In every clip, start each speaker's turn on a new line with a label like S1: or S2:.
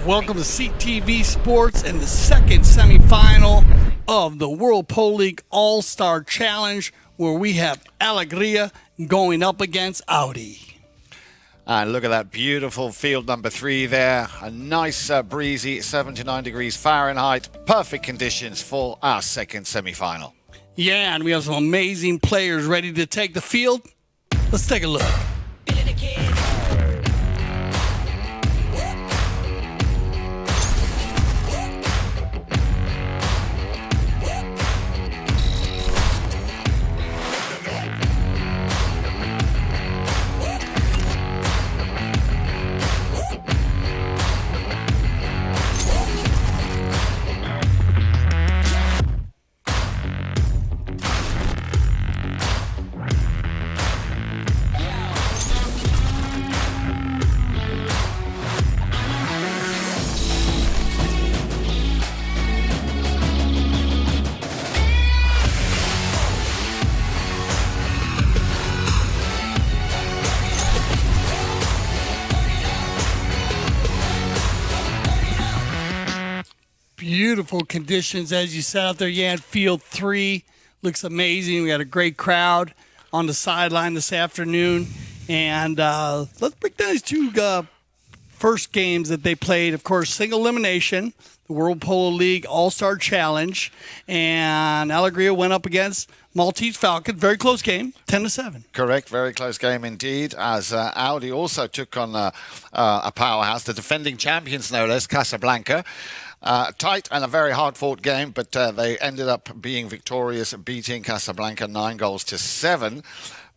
S1: Welcome to CTV Sports and the second semifinal of the World Polo League All-Star Challenge, where we have Alegria going up against Audi.
S2: And look at that beautiful field number 3 there. A nice breezy 79 degrees Fahrenheit. Perfect conditions for our second semi-final.
S1: Yeah, and we have some amazing players ready to take the field. Let's take a look. Beautiful conditions, as you said out there. Yeah, field 3 looks amazing. We had a great crowd on the sideline this afternoon. And let's break down these two first games that they played. Of course, single elimination, the World Polo League All-Star Challenge. And Alegria went up against Maltese Falcon. Very close game, 10-7.
S2: Correct, very close game indeed, as Audi also took on a powerhouse, the defending champions, no less, Casablanca. Tight and a very hard-fought game, but they ended up being victorious, beating Casablanca 9-7.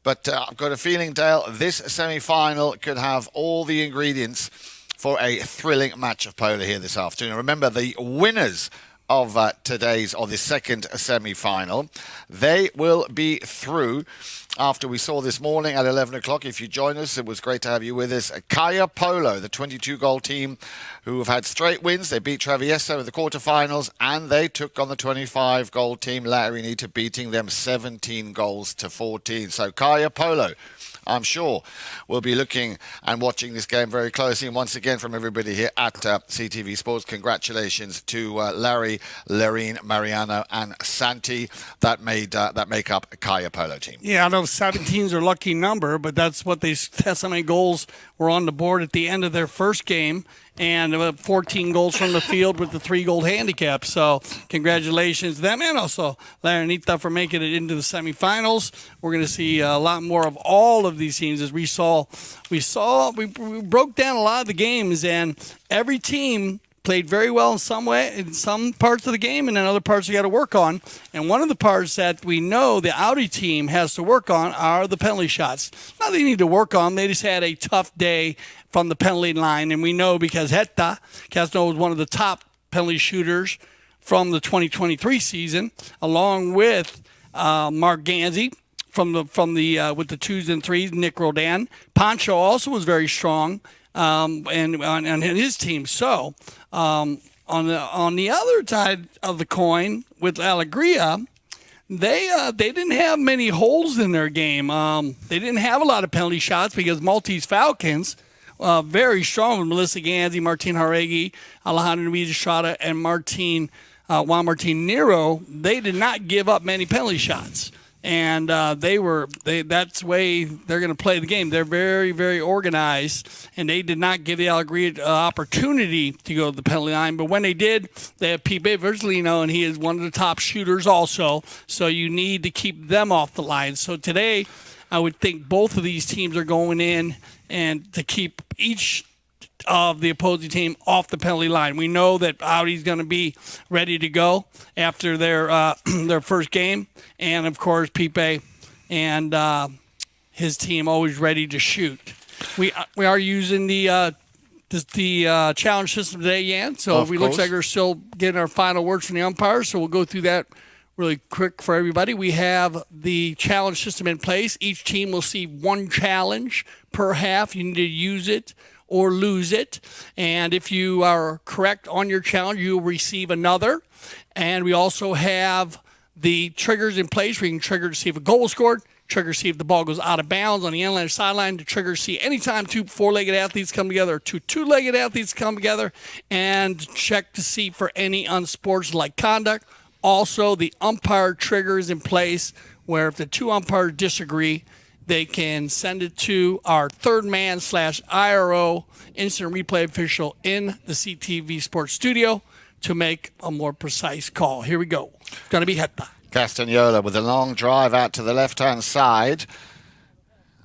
S2: But I've got a feeling, Dale, this semi-final could have all the ingredients for a thrilling match of polo here this afternoon. Remember, the winners of today's, or the second semi-final, they will be through after we saw this morning at 11 o'clock. If you join us, it was great to have you with us. Polo, the 22-goal team who have had straight wins. They beat Travieso in the quarterfinals, and they took on the 25-goal team, Larinita, beating them 17-14. So Polo, I'm sure, will be looking and watching this game very closely. And once again, from everybody here at CTV Sports, congratulations to Larry, Lorene, Mariano, and Santi that make up Polo team.
S1: Yeah, I know 17's their lucky number, but that's how many goals were on the board at the end of their first game. And 14 goals from the field with the 3-goal handicap. So congratulations to them, and also Larinita for making it into the semifinals. We're going to see a lot more of all of these teams, as we broke down a lot of the games, and every team played very well in some parts of the game, and then other parts you got to work on. And one of the parts that we know the Audi team has to work on are the penalty shots. Not they need to work on; they just had a tough day from the penalty line, and we know because Hetta Castro was one of the top penalty shooters from the 2023 season, along with Mark Ganzi from the with the 2s and 3s. Nick Roldan, Pancho also was very strong. And on his team. So on the other side of the coin with Alegria, they didn't have many holes in their game. They didn't have a lot of penalty shots because Maltese Falcons, very strong with Melissa Ganzi, Martin Haregi, Alejandro Luis Estrada, and Juan Martin Nero. They did not give up many penalty shots. And that's the way they're going to play the game. They're very, very organized, and they did not give the Alegria opportunity to go to the penalty line. But when they did, they have Pipe Virgilino, and he is one of the top shooters also. So you need to keep them off the line. So today, I would think both of these teams are going in and to keep each of the opposing team off the penalty line. We know that Audi's going to be ready to go after their their first game, and of course Pipe and his team always ready to shoot. We are using the challenge system today, Jan. So it looks like we're still getting our final words from the umpires. So we'll go through that really quick for everybody. We have the challenge system in place. Each team will see one challenge per half. You need to use it or lose it. And if you are correct on your challenge, you will receive another. And we also have the triggers in place where you can trigger to see if a goal was scored, trigger to see if the ball goes out of bounds on the inland sideline, to trigger to see anytime two four-legged athletes come together or two two-legged athletes come together, and check to see for any unsportsmanlike conduct. Also, the umpire trigger is in place where if the two umpires disagree, they can send it to our third man / IRO instant replay official in the CTV Sports Studio to make a more precise call. Here we go. It's going to be Hetta.
S2: Castagnola with a long drive out to the left-hand side.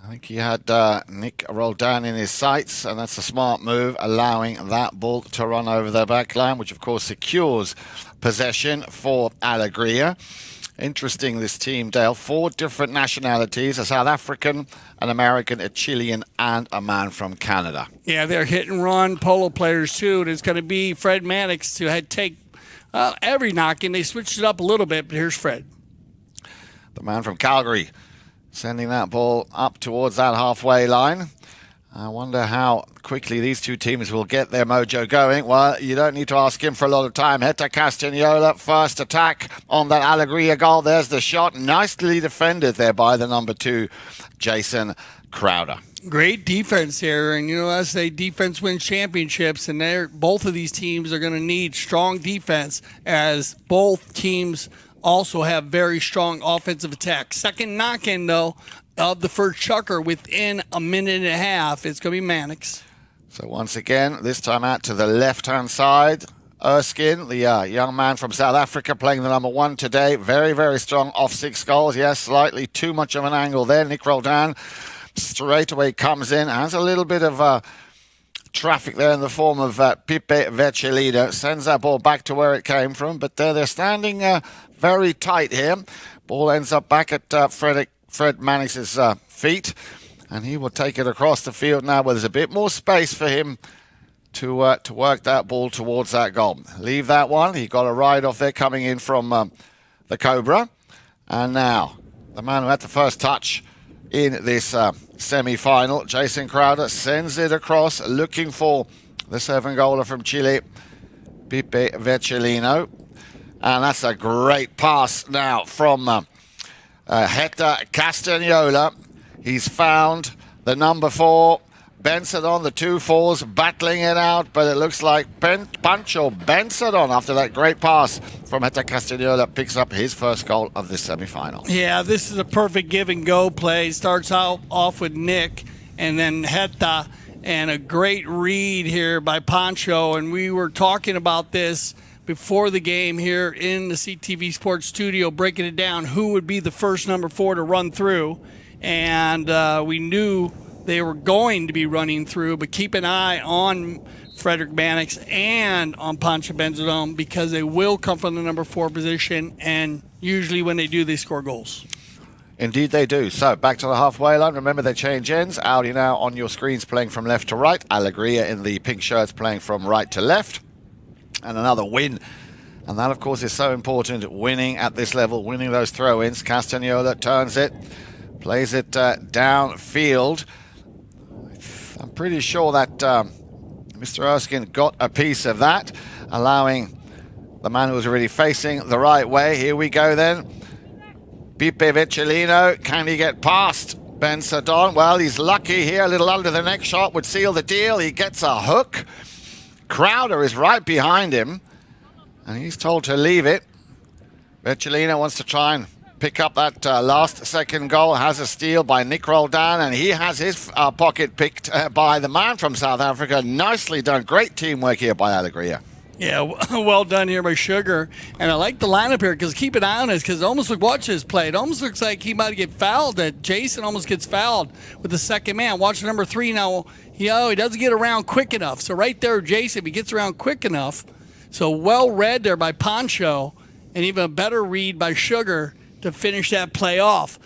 S2: I think he had Nick Roldan in his sights, and that's a smart move, allowing that ball to run over the back line, which of course secures possession for Alegria. Interesting, this team, Dale. 4 different nationalities, a South African, an American, a Chilean, and a man from Canada.
S1: Yeah, they're hit-and-run polo players, too. And it's going to be Fred Mannix to take every knock, and they switched it up a little bit, but here's Fred.
S2: The man from Calgary sending that ball up towards that halfway line. I wonder how quickly these two teams will get their mojo going. Well, you don't need to ask him for a lot of time. Hetta Castagnola, first attack on that Alegria goal. There's the shot. Nicely defended there by the number 2, Jason Crowder.
S1: Great defense here, and I say defense wins championships, and both of these teams are going to need strong defense as both teams also have very strong offensive attack. Second knock-in, though, of the first Chukker within a minute and a half. It's going to be Mannix.
S2: So once again, this time out to the left-hand side. Erskine, the young man from South Africa, playing the number 1 today. Very, very strong off 6 goals. Yes, slightly too much of an angle there. Nick Roldan straight away comes in. Has a little bit of traffic there in the form of Pipe Vercellino. Sends that ball back to where it came from. But they're standing very tight here. Ball ends up back at Fred Mannix's feet, and he will take it across the field now where there's a bit more space for him to work that ball towards that goal. Leave that one. He got a ride off there coming in from the Cobra. And now, the man who had the first touch in this semi-final, Jason Crowder, sends it across, looking for the 7-goaler from Chile, Pipe Vercellino. And that's a great pass now from Hetta Castagnola. He's found the number 4, Bensadon, the 2 4s, battling it out, but it looks like Pancho Bensadon, after that great pass from Hetta Castagnola, picks up his first goal of this semi-final.
S1: Yeah, this is a perfect give-and-go play. Starts out off with Nick, and then Hetta, and a great read here by Pancho, and we were talking about this before the game here in the CTV Sports Studio, breaking it down, who would be the first number 4 to run through. And we knew they were going to be running through, but keep an eye on Frederick Mannix and on Pancho Benzodome because they will come from the number 4 position, and usually when they do, they score goals.
S2: Indeed they do. So back to the halfway line. Remember, they change ends. Audi now on your screens playing from left to right. Alegria in the pink shirts playing from right to left. And another win. And that, of course, is so important. Winning at this level, winning those throw-ins. Castagnola turns it, plays it downfield. I'm pretty sure that Mr. Erskine got a piece of that, allowing the man who was already facing the right way. Here we go then. Pipe Vecellino, can he get past Benzodome? Well, he's lucky here. A little under the neck shot would seal the deal. He gets a hook. Crowder is right behind him, and he's told to leave it. Vecellino wants to try and pick up that last second goal. Has a steal by Nick Roldan, and he has his pocket picked by the man from South Africa. Nicely done. Great teamwork here by Alegria.
S1: Yeah, well done here by Chukker. And I like the lineup here because keep an eye on this because it almost watch this play. It almost looks like he might get fouled. That Jason almost gets fouled with the second man. Watch number 3 now. He doesn't get around quick enough. So right there, Jason, if he gets around quick enough. So well read there by Pancho, and even a better read by Chukker to finish that play off.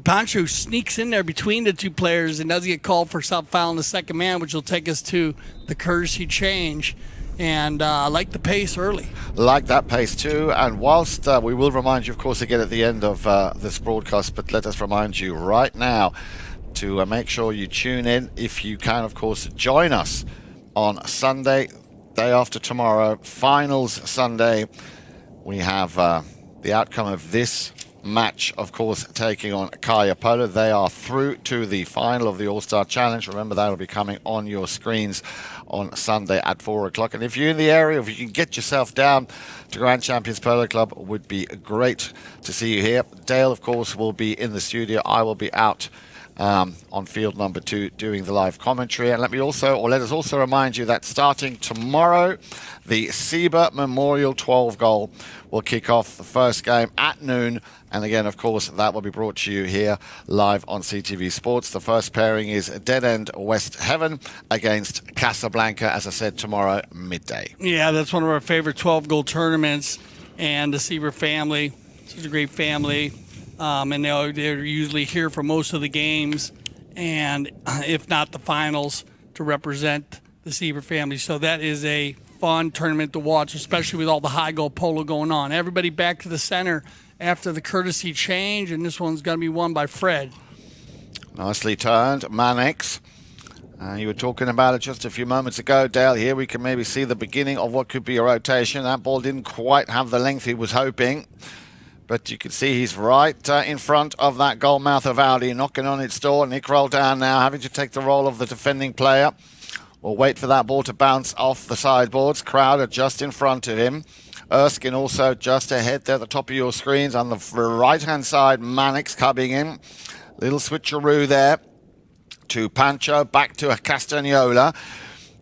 S1: Pancho sneaks in there between the two players and doesn't get called for fouling the second man, which will take us to the courtesy change. And I like the pace early.
S2: Like that pace too. And whilst we will remind you, of course, again at the end of this broadcast, but let us remind you right now to make sure you tune in. If you can, of course, join us on Sunday, day after tomorrow, finals Sunday. We have the outcome of this match, of course, taking on Kaya Polo. They are through to the final of the All-Star Challenge. Remember, that will be coming on your screens on Sunday at 4 o'clock. And if you're in the area, if you can get yourself down to Grand Champions Polo Club, it would be great to see you here. Dale, of course, will be in the studio. I will be out on field number 2 doing the live commentary. And let us also remind you that starting tomorrow, the Seba Memorial 12 goal will kick off the first game at noon. And again, of course, that will be brought to you here live on CTV Sports. The first pairing is Dead End West Heaven against Casablanca, as I said, tomorrow midday.
S1: Yeah, that's one of our favorite 12-goal tournaments. And the Sieber family, such a great family. And they're usually here for most of the games, and if not the finals, to represent the Sieber family. So that is a fun tournament to watch, especially with all the high goal polo going on. Everybody back to the center after the courtesy change, and this one's going to be won by Fred.
S2: Nicely turned, Mannix. You were talking about it just a few moments ago, Dale. Here we can maybe see the beginning of what could be a rotation. That ball didn't quite have the length he was hoping. But you can see he's right in front of that goal mouth of Audi, knocking on its door. Nick Roldan now having to take the role of the defending player. We'll wait for that ball to bounce off the sideboards. Crowder just in front of him. Erskine also just ahead there at the top of your screens. On the right-hand side, Mannix coming in. Little switcheroo there to Pancho, back to Castagnola.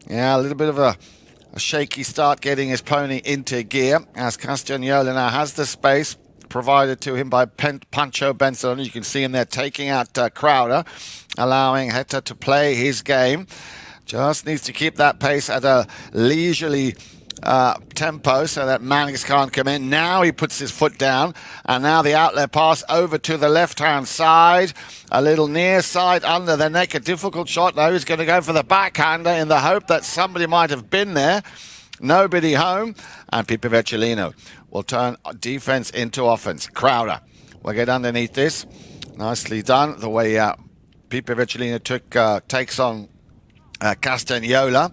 S2: Yeah, a little bit of a shaky start getting his pony into gear as Castagnola now has the space provided to him by Pancho Benzodome. You can see him there taking out Crowder, allowing Heta to play his game. Just needs to keep that pace at a leisurely tempo so that Mannix can't come in. Now he puts his foot down, and now the outlet pass over to the left-hand side. A little near side under the neck, a difficult shot. Now he's going to go for the backhander in the hope that somebody might have been there. Nobody home, and Pipe Vecellino will turn defense into offense. Crowder will get underneath this. Nicely done. The way Pipe Vecellino takes on Castagnola.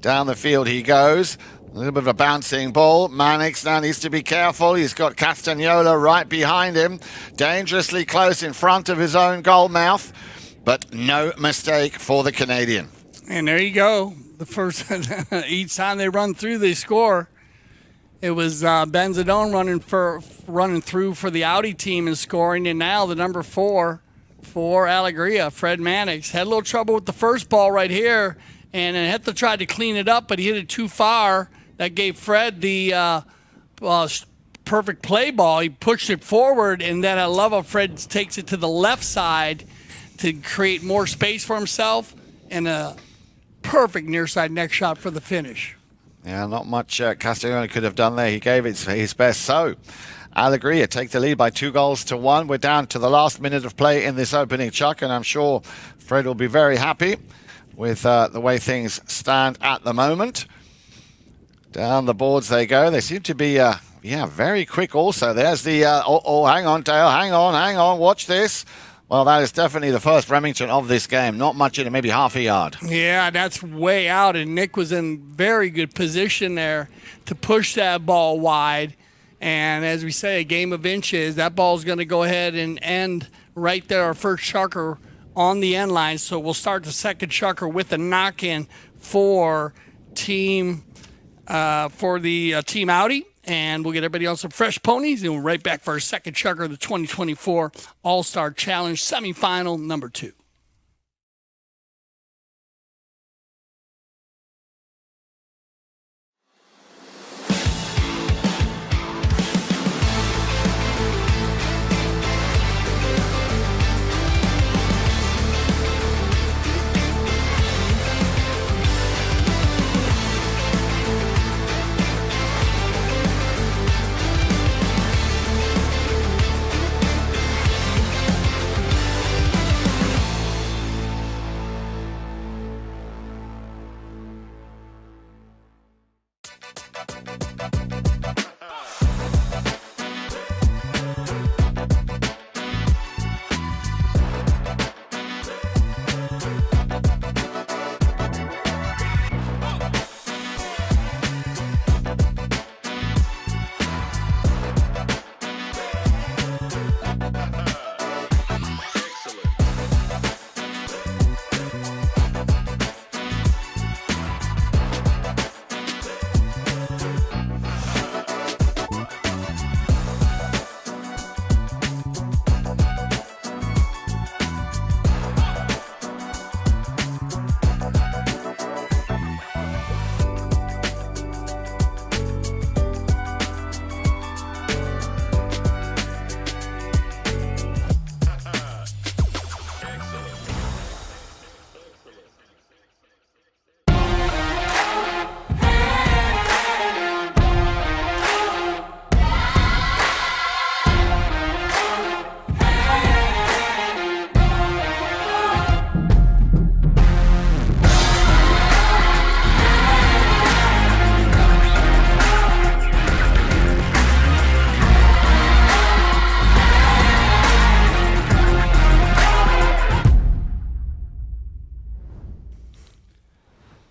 S2: Down the field he goes. A little bit of a bouncing ball. Mannix now needs to be careful. He's got Castagnola right behind him. Dangerously close in front of his own goal mouth. But no mistake for the Canadian.
S1: And there you go. The first, each time they run through, they score. It was Benzodome running through for the Audi team and scoring, and now the number 4 for Alegria, Fred Mannix. Had a little trouble with the first ball right here, and Heta tried to clean it up, but he hit it too far. That gave Fred the perfect play ball. He pushed it forward, and then I love how Fred takes it to the left side to create more space for himself, and perfect near side neck shot for the finish.
S2: Yeah, not much Castiglione could have done there. He gave it his best. So, Alegria take the lead by 2-1. We're down to the last minute of play in this opening chuck, and I'm sure Fred will be very happy with the way things stand at the moment. Down the boards they go. They seem to be, very quick also. There's the, hang on, Dale, hang on, watch this. Well, that is definitely the first Remington of this game. Not much in it, maybe half a yard.
S1: Yeah, that's way out, and Nick was in very good position there to push that ball wide. And as we say, a game of inches, that ball's going to go ahead and end right there, our first chukker on the end line. So we'll start the second chukker with a knock-in for team Team Audi. And we'll get everybody on some fresh ponies, and we're right back for our second chukker of the 2024 All-Star Challenge Semifinal number 2.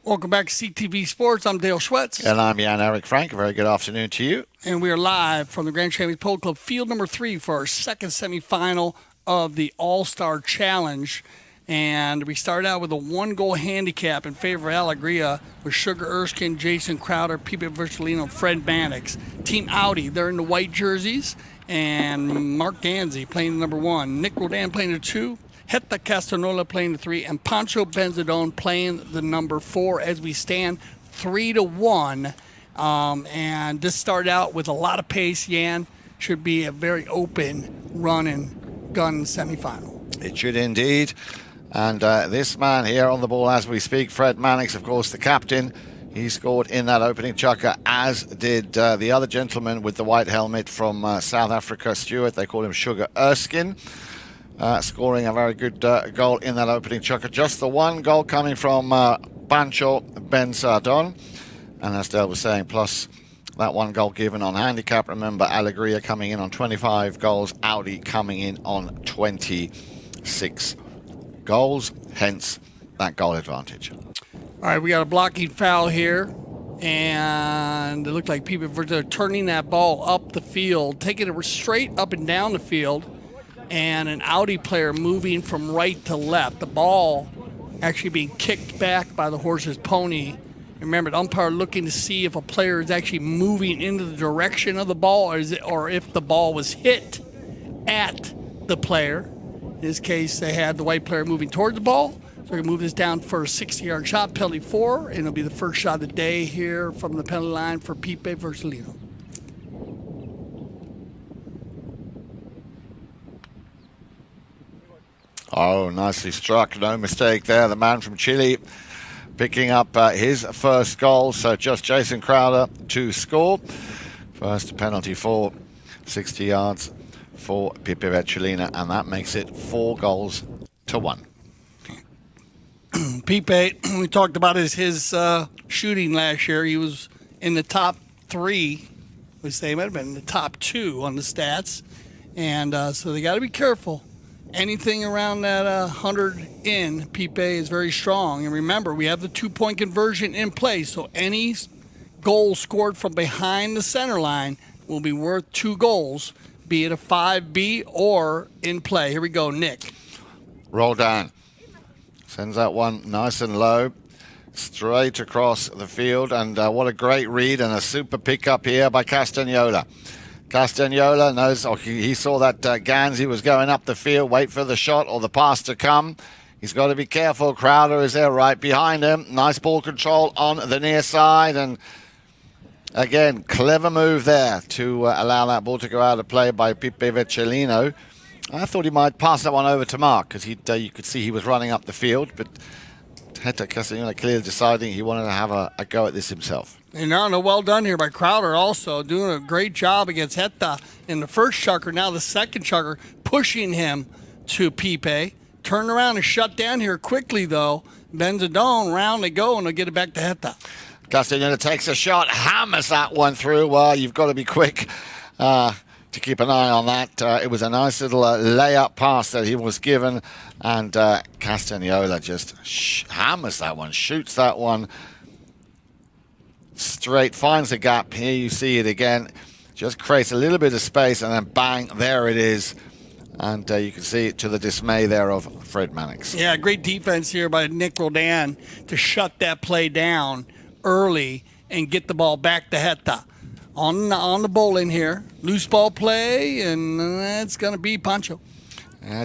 S1: Welcome back to CTV Sports. I'm Dale Schwetz.
S2: And I'm Jan-Eric Frank. A very good afternoon to you.
S1: And we are live from the Grand Champions Polo Club Field number 3 for our second semifinal of the All-Star Challenge. And we start out with a 1-goal handicap in favor of Alegria with Sugar Erskine, Jason Crowder, Pepe Virgilino, Fred Mannix. Team Audi, they're in the white jerseys. And Mark Ganzi playing the number 1. Nick Rodan playing the 2. Hetta Castanola playing the 3, and Pancho Benzadone playing the number 4 as we stand 3-1. And this started out with a lot of pace. Jan, should be a very open run and gun semifinal.
S2: It should indeed. And this man here on the ball as we speak, Fred Mannix, of course, the captain. He scored in that opening chukker, as did the other gentleman with the white helmet from South Africa, Stuart. They call him Sugar Erskine. Scoring a very good goal in that opening chukker. Just the 1 goal coming from Pancho Benzadone. And as Dale was saying, plus that 1 goal given on handicap. Remember, Alegria coming in on 25 goals, Audi coming in on 26 goals, hence that goal advantage.
S1: All right, we got a blocking foul here. And it looked like people were turning that ball up the field, taking it straight up and down the field. And an Audi player moving from right to left. The ball actually being kicked back by the horse's pony. Remember, the umpire looking to see if a player is actually moving into the direction of the ball, or if the ball was hit at the player. In this case, they had the white player moving towards the ball. So we're going to move this down for a 60-yard shot, penalty 4, and it'll be the first shot of the day here from the penalty line for Pepe Virgilino.
S2: Oh, nicely struck. No mistake there. The man from Chile picking up his first goal. So just Jason Crowder to score. First penalty for 60 yards for Pipe Vetcellina, and that makes it 4-1.
S1: Pipe, we talked about his shooting last year. He was in the top 3. We say he might have been in the top 2 on the stats. And so they got to be careful. Anything around that 100 in, Pipe is very strong. And remember, we have the 2-point conversion in place. So any goal scored from behind the center line will be worth 2 goals, be it a 5B or in play. Here we go, Nick.
S2: Roll down. Sends that one nice and low, straight across the field. And what a great read and a super pickup here by Castagnola. Castagnola knows, he saw that Ganzi was going up the field, wait for the shot or the pass to come. He's got to be careful. Crowder is there right behind him. Nice ball control on the near side. And again, clever move there to allow that ball to go out of play by Pipe Vetcellino. I thought he might pass that one over to Mark because you could see he was running up the field, but Hector Castagnola clearly deciding he wanted to have a go at this himself.
S1: And no, well done here by Crowder also, doing a great job against Hector in the first Chukker, now the second Chukker, pushing him to Pipe. Turn around and shut down here quickly, though. Benzadone, round they go, and they'll get it back to Hector.
S2: Castagnola takes a shot, hammers that one through. Well, you've got to be quick to keep an eye on that. It was a nice little layup pass that he was given, and Castagnola just hammers that one, shoots that one straight, finds a gap. Here you see it again, just creates a little bit of space, and then bang, there it is. And you can see it to the dismay there of Fred Mannix.
S1: Yeah, great defense here by Nick Roldan to shut that play down early and get the ball back to Hector. On the bowling here. Loose ball play, and that's going to be Pancho.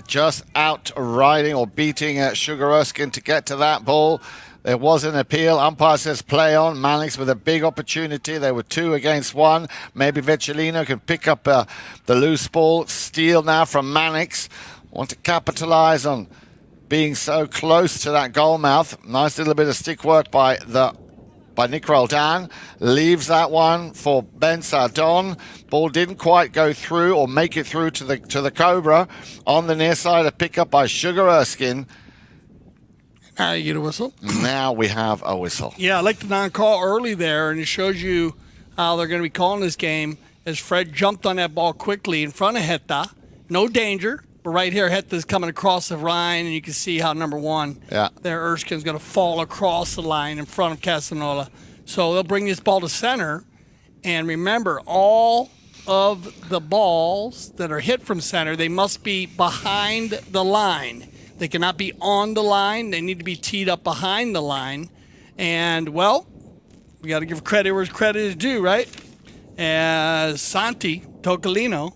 S2: Just out riding or beating Sugar Erskine to get to that ball. There was an appeal. Umpire says play on. Mannix with a big opportunity. They were 2 against 1. Maybe Vetcellino can pick up the loose ball. Steal now from Mannix. Want to capitalize on being so close to that goal mouth. Nice little bit of stick work by Nick Roldan. Leaves that one for Benzadone. Ball didn't quite go through or make it through to the Cobra. On the near side, a pickup by Sugar Erskine.
S1: Now you get a whistle.
S2: Now we have a whistle.
S1: Yeah, I like the non-call early there, and it shows you how they're going to be calling this game as Fred jumped on that ball quickly in front of Hector. No danger, but right here, Hector's coming across the line, and you can see how number 1 there, Erskine's going to fall across the line in front of Castagnola. So they'll bring this ball to center, and remember, all of the balls that are hit from center, they must be behind the line. They cannot be on the line. They need to be teed up behind the line. And, well, we got to give credit where credit is due, right? As Santi Tocolino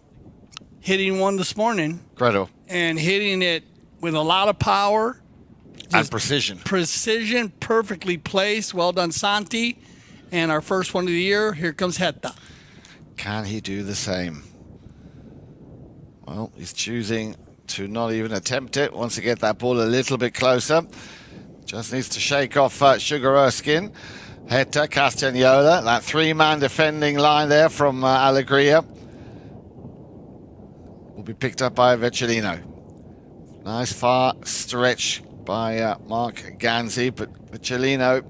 S1: hitting one this morning.
S2: Credo.
S1: And hitting it with a lot of power.
S2: And precision.
S1: Precision, perfectly placed. Well done, Santi. And our first one of the year, here comes Hector.
S2: Can he do the same? Well, he's choosing to not even attempt it. Wants to get that ball a little bit closer. Just needs to shake off Sugar Erskine. Hector Castagnola, that 3-man defending line there from Alegria, will be picked up by Vetcellino. Nice far stretch by Mark Ganzi, but Vetcellino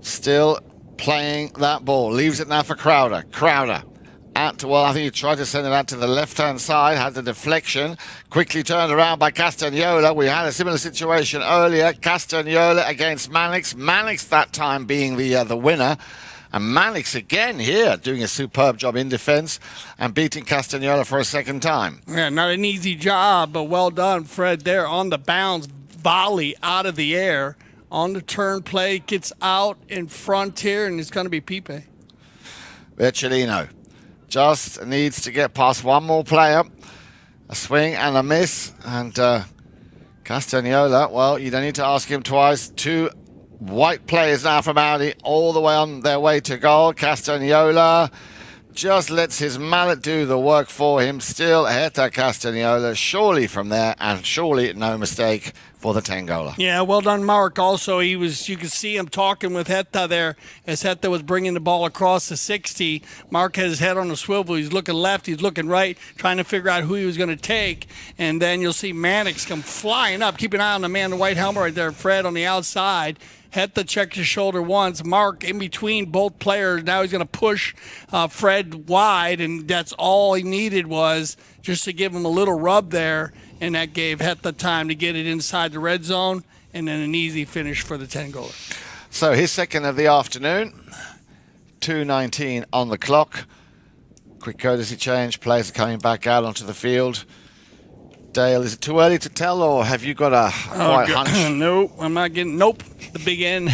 S2: still playing that ball. Leaves it now for Crowder. Crowder. I think he tried to send it out to the left-hand side, had the deflection, quickly turned around by Castagnola. We had a similar situation earlier. Castagnola against Mannix. Mannix that time being the winner. And Mannix again here doing a superb job in defense and beating Castagnola for a second time.
S1: Yeah, not an easy job, but well done, Fred, there on the bounce, volley out of the air. On the turn play, gets out in front here, and it's going to be Pipe.
S2: Vetcellino just needs to get past one more player. A swing and a miss. And Castagnola, well, you don't need to ask him twice. 2 white players now from Audi all the way on their way to goal. Castagnola just lets his mallet do the work for him. Still, Hector Castagnola, surely from there, and surely no mistake, for the 10-goaler.
S1: Yeah, well done, Mark. Also, you could see him talking with Hetta there as Hetta was bringing the ball across the 60. Mark had his head on a swivel. He's looking left, he's looking right, trying to figure out who he was going to take. And then you'll see Mannix come flying up. Keep an eye on the man in the white helmet right there, Fred, on the outside. Hetta checked his shoulder once. Mark in between both players. Now he's going to push Fred wide, and that's all he needed was just to give him a little rub there. And that gave Hetta time to get it inside the red zone, and then an easy finish for the 10-goaler.
S2: So his second of the afternoon, 2:19 on the clock. Quick courtesy change, players are coming back out onto the field. Dale, is it too early to tell, or have you got a white hunch?
S1: Nope, I'm not getting, nope, the big N.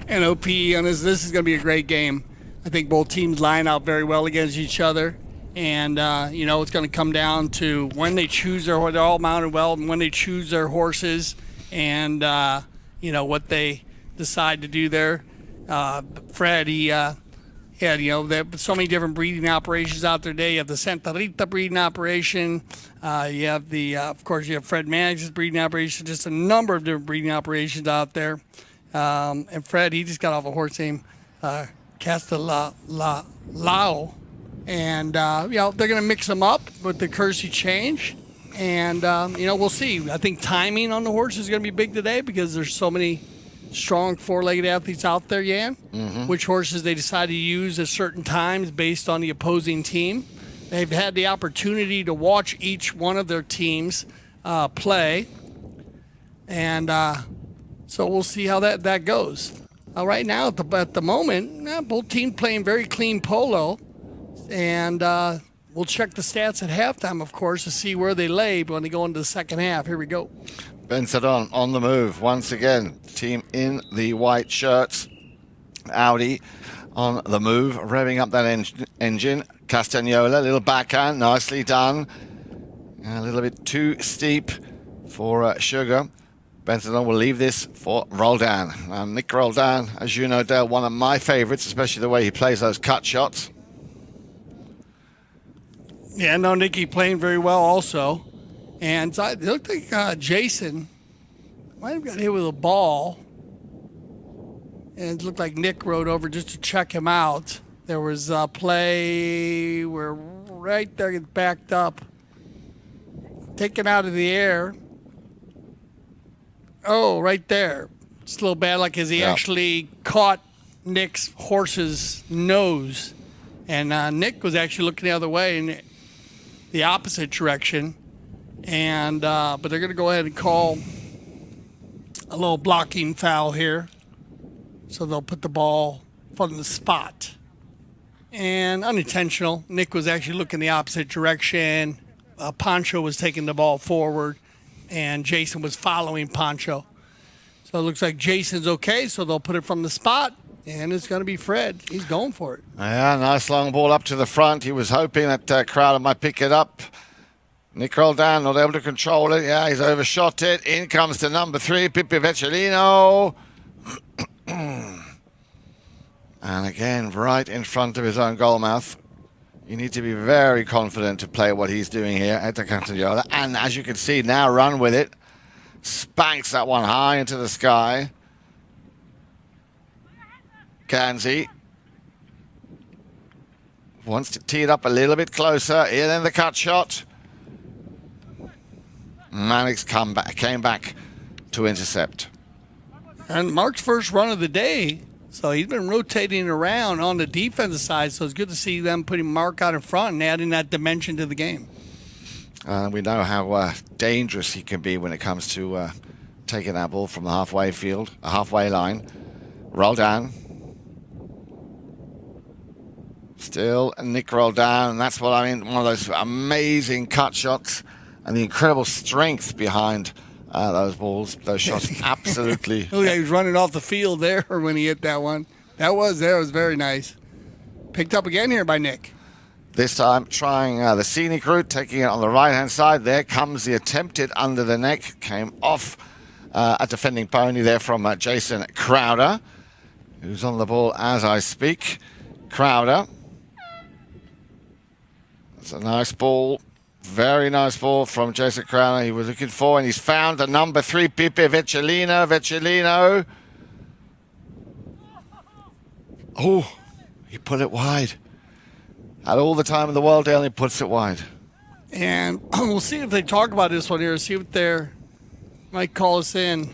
S1: NOP on this. This is going to be a great game. I think both teams line out very well against each other. And, it's going to come down to when they choose they're all mounted well, and when they choose their horses and, what they decide to do there. Fred, he had, there are so many different breeding operations out there today. You have the Santa Rita breeding operation. You have of course, you have Fred Mannix's breeding operation, just a number of different breeding operations out there. And Fred, he just got off a horse named Castellao. And, they're going to mix them up with the courtesy change. And, we'll see. I think timing on the horse is going to be big today because there's so many strong four-legged athletes out there, Jan. Mm-hmm. Which horses they decide to use at certain times based on the opposing team. They've had the opportunity to watch each one of their teams play. And so we'll see how that goes. Right now, at the moment, both teams playing very clean polo. And we'll check the stats at halftime, of course, to see where they lay when they go into the second half. Here we go.
S2: Ben Sedon on the move once again. Team in the white shirts. Audi on the move, revving up that engine. Castagnola, little backhand, nicely done. A little bit too steep for Chukker. Ben Sedon will leave this for Roldan. Nick Roldan, as you know, Dale, one of my favorites, especially the way he plays those cut shots.
S1: Yeah, no, Nicky playing very well also. And it looked like Jason might have got hit with a ball. And it looked like Nick rode over just to check him out. There was a play where right there gets backed up. Taken out of the air. Oh, right there. It's a little bad, like as he actually caught Nick's horse's nose. And Nick was actually looking the other way in the opposite direction. And but they're going to go ahead and call a little blocking foul here. So they'll put the ball from the spot. And unintentional. Nick was actually looking the opposite direction. Pancho was taking the ball forward. And Jason was following Pancho. So it looks like Jason's okay. So they'll put it from the spot. And it's going to be Fred. He's going for it.
S2: Yeah, nice long ball up to the front. He was hoping that Crowder might pick it up. Nick Roldan not able to control it. Yeah, he's overshot it. In comes the number 3, Pippi Vecellino. And again, right in front of his own goalmouth. You need to be very confident to play what he's doing here at the Cantagnola. And as you can see, now run with it. Spanks that one high into the sky. Kanzi wants to tee it up a little bit closer. Here then the cut shot. Mannix came back to intercept.
S1: And Mark's first run of the day, so he's been rotating around on the defensive side, so it's good to see them putting Mark out in front and adding that dimension to the game.
S2: We know how dangerous he can be when it comes to taking that ball from the halfway line. Roldan. Still Nick Roldan, and that's what I mean, one of those amazing cut shots and the incredible strength behind those balls, those shots. Absolutely.
S1: Look, he was running off the field there when he hit that one. That was very nice. Picked up again here by Nick.
S2: This time trying the scenic route, taking it on the right-hand side. There comes the attempted under the neck. Came off a defending pony there from Jason Crowder, who's on the ball as I speak. Crowder. It's a nice ball. Very nice ball from Jason Crowder. He was looking for, and he's found the number 3, Pipe Vecellino. Vecellino. Oh, he put it wide. Had all the time in the world, Dale, he puts it wide.
S1: And we'll see if they talk about this one here. See what they might call us in,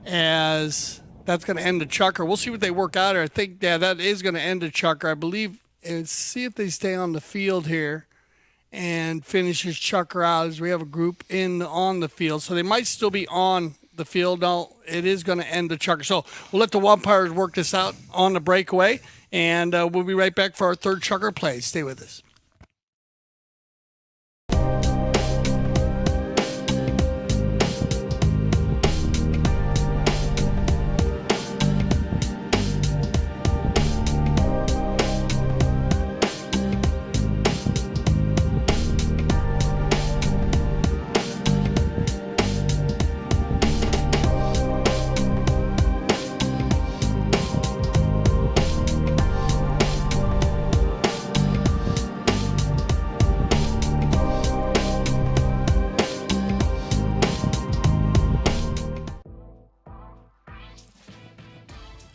S1: as that's going to end the Chukker. We'll see what they work out here. I think, yeah, that is going to end the Chukker, I believe. And see if they stay on the field here and finish his Chukker out, as we have a group on the field. So they might still be on the field. No, it is going to end the Chukker. So we'll let the umpires work this out on the breakaway, and we'll be right back for our third Chukker play. Stay with us.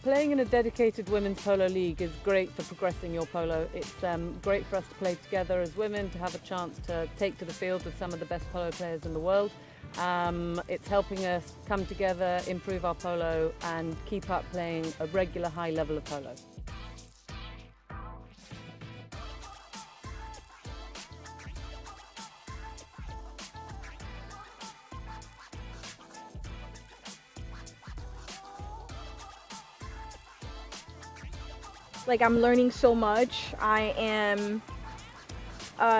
S3: Playing in a dedicated women's polo league is great for progressing your polo. It's great for us to play together as women, to have a chance to take to the field with some of the best polo players in the world. It's helping us come together, improve our polo, and keep up playing a regular high level of polo.
S4: Like, I'm learning so much. I am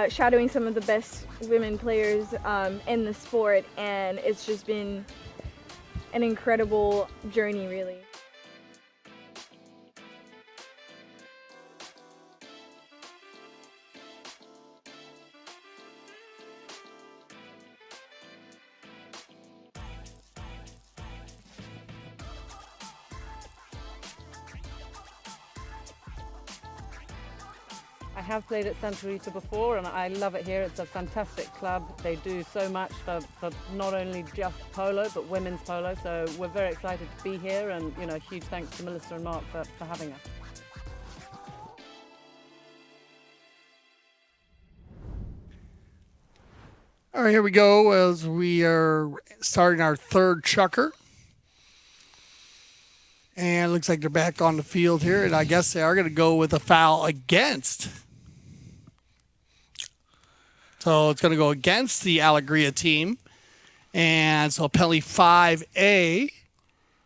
S4: shadowing some of the best women players in the sport, and it's just been an incredible journey, really.
S3: I have played at Santa Rita before, and I love it here. It's a fantastic club. They do so much for not only just polo, but women's polo. So we're very excited to be here, and huge thanks to Melissa and Mark for having us.
S1: All right, here we go as we are starting our third Chukker. And it looks like they're back on the field here, and I guess they are going to go with a foul against. So it's going to go against the Alegria team. And so penalty 5A.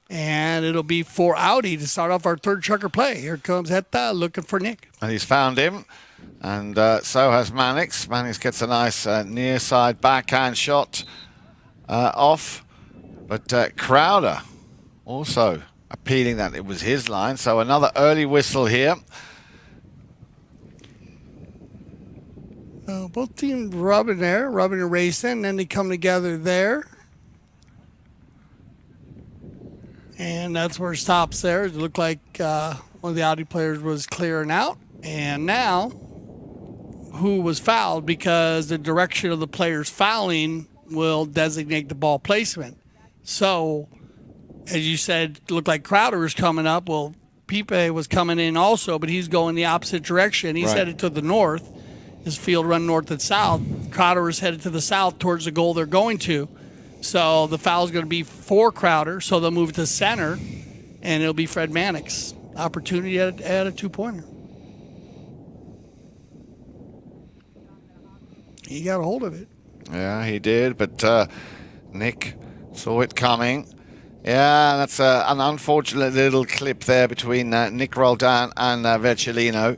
S1: And it'll be for Audi to start off our third Chukker play. Here comes Hetta looking for Nick.
S2: And he's found him. And so has Mannix. Mannix gets a nice near side backhand shot off. But Crowder also appealing that it was his line. So another early whistle here.
S1: Both teams rubbing and racing, and then they come together there. And that's where it stops there. It looked like one of the Audi players was clearing out. And now, who was fouled? Because the direction of the players fouling will designate the ball placement. So, as you said, it looked like Crowder was coming up. Well, Pipe was coming in also, but he's going the opposite direction. He's headed to the north. His field run north and south. Crowder is headed to the south towards the goal they're going to. So the foul is going to be for Crowder, so they'll move it to center, and it'll be Fred Mannix. Opportunity at a two-pointer. He got a hold of it.
S2: Yeah, he did, but Nick saw it coming. Yeah, that's an unfortunate little clip there between Nick Roldan and Vecellino.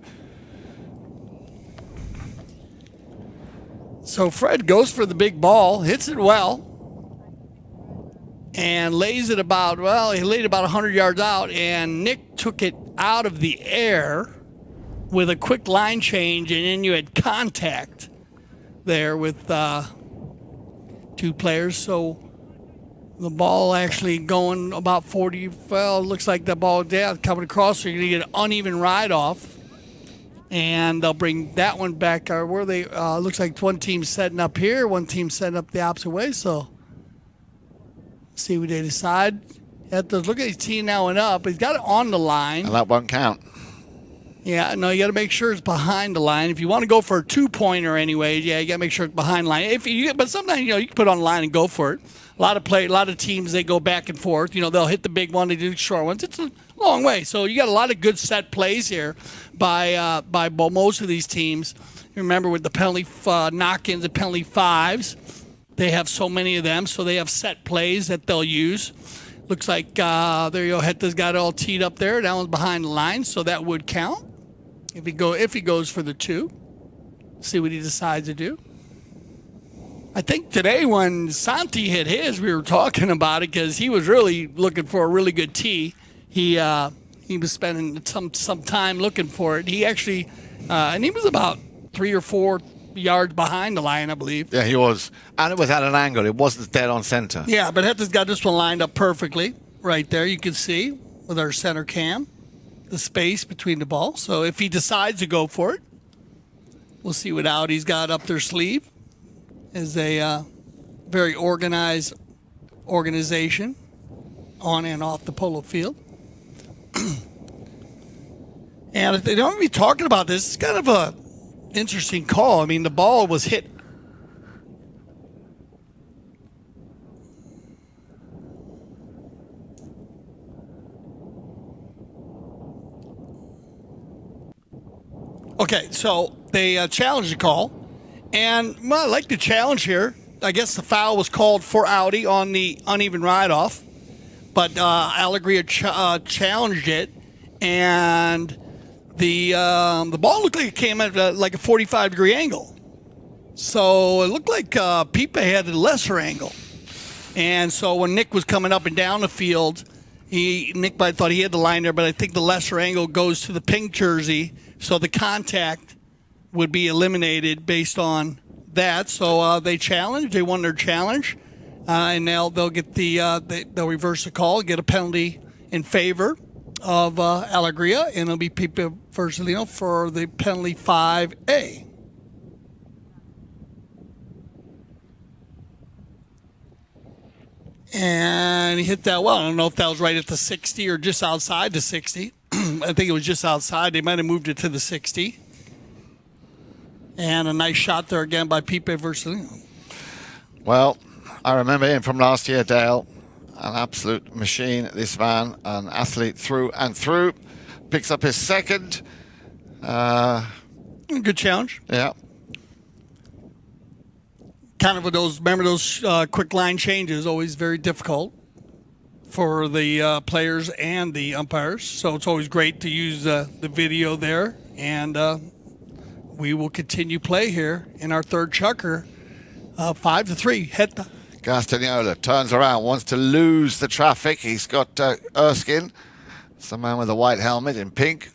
S1: So Fred goes for the big ball, hits it well, and lays it about, he laid it about 100 yards out, and Nick took it out of the air with a quick line change, and then you had contact there with two players. So the ball actually going about 40, looks like the ball coming across, so you're going to get an uneven ride off. And they'll bring that one back. Where they looks like one team's setting up here, one team's setting up the opposite way. So see what they decide. You have to look at his tee now and up. He's got it on the line.
S2: And that won't count.
S1: Yeah, no, you got to make sure it's behind the line. If you want to go for a 2-pointer anyway, yeah, you got to make sure it's behind the line. But sometimes, you can put it on the line and go for it. A lot of teams, they go back and forth. They'll hit the big one, they do the short ones. It's a long way. So you got a lot of good set plays here by most of these teams. You remember with the penalty knock-ins and penalty fives, they have so many of them, so they have set plays that they'll use. Looks like there you go. Heta's got it all teed up there. That one's behind the line, so that would count if he goes for the 2. See what he decides to do. I think today when Santi hit his, we were talking about it because he was really looking for a really good tee. He was spending some time looking for it. He actually, and he was about 3 or 4 yards behind the line, I believe.
S2: Yeah, he was. And it was at an angle. It wasn't dead on center.
S1: Yeah, but Heta's got this one lined up perfectly right there. You can see with our center cam the space between the balls. So if he decides to go for it, we'll see what Audi's got up their sleeve. Is a very organized organization on and off the polo field. And if they don't be talking about this, it's kind of a interesting call. I mean, the ball was hit. Okay, so they challenged the call. And, well, I like the challenge here. I guess the foul was called for Audi on the uneven ride-off. But Alegria challenged it. And the ball looked like it came at like a 45-degree angle. So it looked like Pipe had a lesser angle. And so when Nick was coming up and down the field, Nick might thought he had the line there, but I think the lesser angle goes to the pink jersey. So the contact would be eliminated based on that. So they challenged. They won their challenge, and now they'll get they'll reverse the call, get a penalty in favor of Alegria, and it'll be Pipe Versalino for the penalty 5A. And he hit that well. I don't know if that was right at the 60 or just outside the 60. I think it was just outside. They might have moved it to the 60. And a nice shot there again by Pipe Versalino.
S2: Well, I remember him from last year, Dale. An absolute machine, this man. An athlete through and through. Picks up his second.
S1: Good challenge.
S2: Yeah.
S1: Kind of those quick line changes, always very difficult for the players and the umpires. So it's always great to use the video there. And we will continue play here in our third chukker. 5-3, Heta.
S2: Castagnola turns around, wants to lose the traffic. He's got Erskine, some man with a white helmet in pink.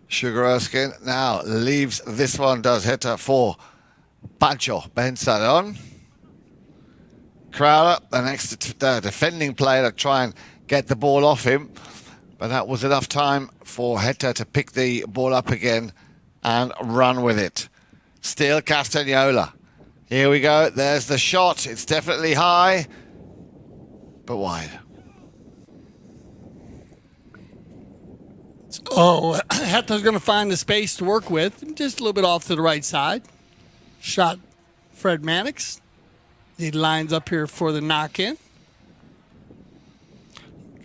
S2: Sugar Erskine now leaves this one, does Heta for Pancho Bensadon. Crowder, the next defending player, to try and get the ball off him. But that was enough time for Heta to pick the ball up again and run with it. Still Castagnola. Here we go. There's the shot. It's definitely high, but wide.
S1: Oh, Heta's going to find the space to work with. Just a little bit off to the right side. Shot Fred Mannix. He lines up here for the knock-in.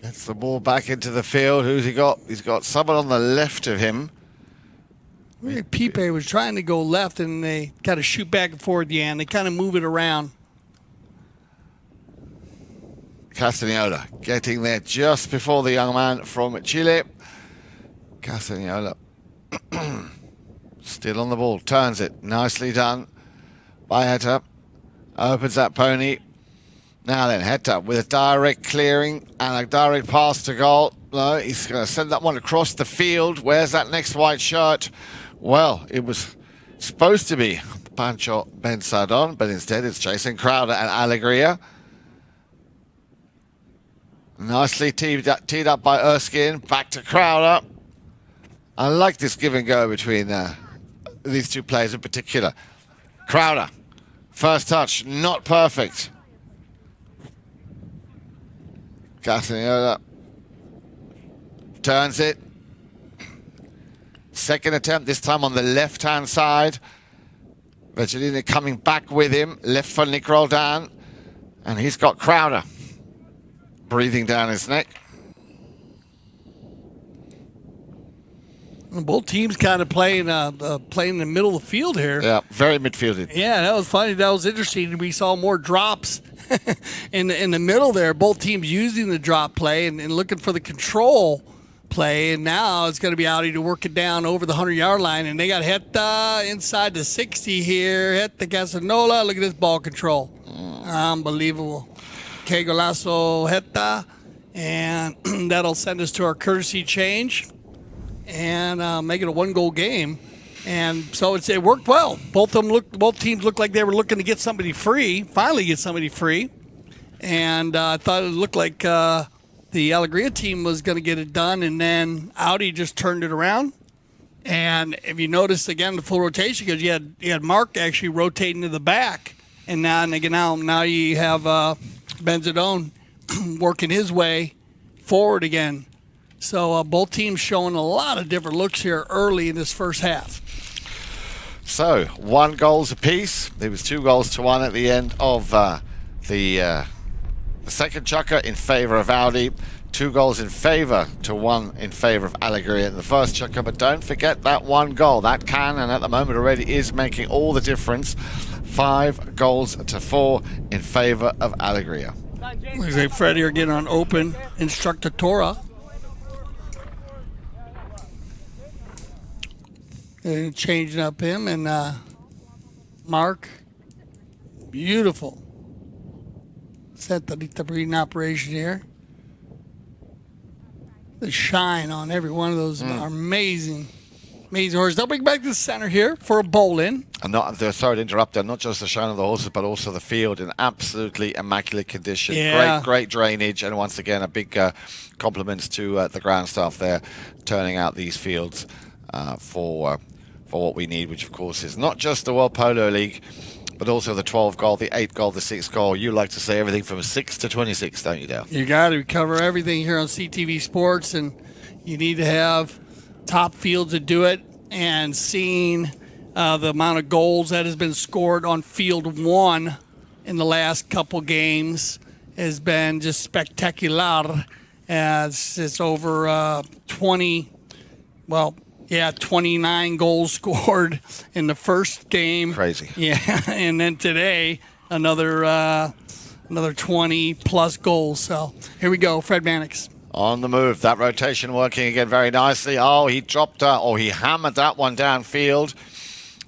S2: Gets the ball back into the field. Who's he got? He's got someone on the left of him.
S1: Pipe was trying to go left, and they got to shoot back and forth at the end. They kind of move it around.
S2: Castagnola getting there just before the young man from Chile. Castagnola still on the ball. Turns it. Nicely done by Heta. Opens that pony. Now then, Heta with a direct clearing and a direct pass to goal. No, he's going to send that one across the field. Where's that next white shirt? Well, it was supposed to be Pancho Bensadon, but instead it's Jason Crowder and Alegria. Nicely teed up by Erskine. Back to Crowder. I like this give and go between these two players in particular. Crowder, first touch, not perfect. Castagnoli turns it. Second attempt, this time on the left-hand side. Vercellini coming back with him, left for Nick Roldan. And he's got Crowder breathing down his neck.
S1: Both teams kind of playing in the middle of the field here.
S2: Yeah, very midfielded.
S1: Yeah, that was funny. That was interesting. We saw more drops in the middle there. Both teams using the drop play and looking for the control play. And now it's going to be Audi to work it down over the 100-yard line. And they got Heta inside the 60 here. Heta Castagnoli. Look at this ball control. Unbelievable. Que golazo Heta. And that'll send us to our courtesy change and make it a one-goal game. And so it worked well. Both teams looked like they were looking to get somebody free, finally get somebody free. And I thought it looked like the Alegria team was going to get it done, and then Audi just turned it around. And if you notice, again, the full rotation, because you had Mark actually rotating to the back, and now you have Benzedone working his way forward again. So both teams showing a lot of different looks here early in this first half.
S2: So 1 goal apiece. There was 2-1 at the end of the second Chukker in favour of Audi. 2 goals in favour to 1 in favour of Alegria in the first Chukker. But don't forget that 1 goal. That can, and at the moment already is making all the difference. 5 goals to 4 in favour of Alegria.
S1: Looks like Fred here getting on open instructor Torah. And changing up him and Mark. Beautiful. Set the breeding operation here. The shine on every one of those are amazing. Amazing horses. They'll bring back the center here for a bowl-in.
S2: And sorry to interrupt there, not just the shine of the horses, but also the field in absolutely immaculate condition.
S1: Yeah.
S2: Great drainage, and once again, a big compliments to the ground staff there, turning out these fields for what we need, which of course is not just the World Polo League, but also the 12 goal, the 8 goal, the 6 goal. You like to say everything from 6 to 26, don't you, Dale?
S1: You got to cover everything here on CTV Sports, and you need to have top fields to do it. And seeing the amount of goals that has been scored on field 1 in the last couple games has been just spectacular. It's over 29 goals scored in the first game.
S2: Crazy.
S1: Yeah, and then today another 20 plus goals. So here we go, Fred Mannix.
S2: On the move, that rotation working again very nicely. Oh, he dropped he hammered that one downfield.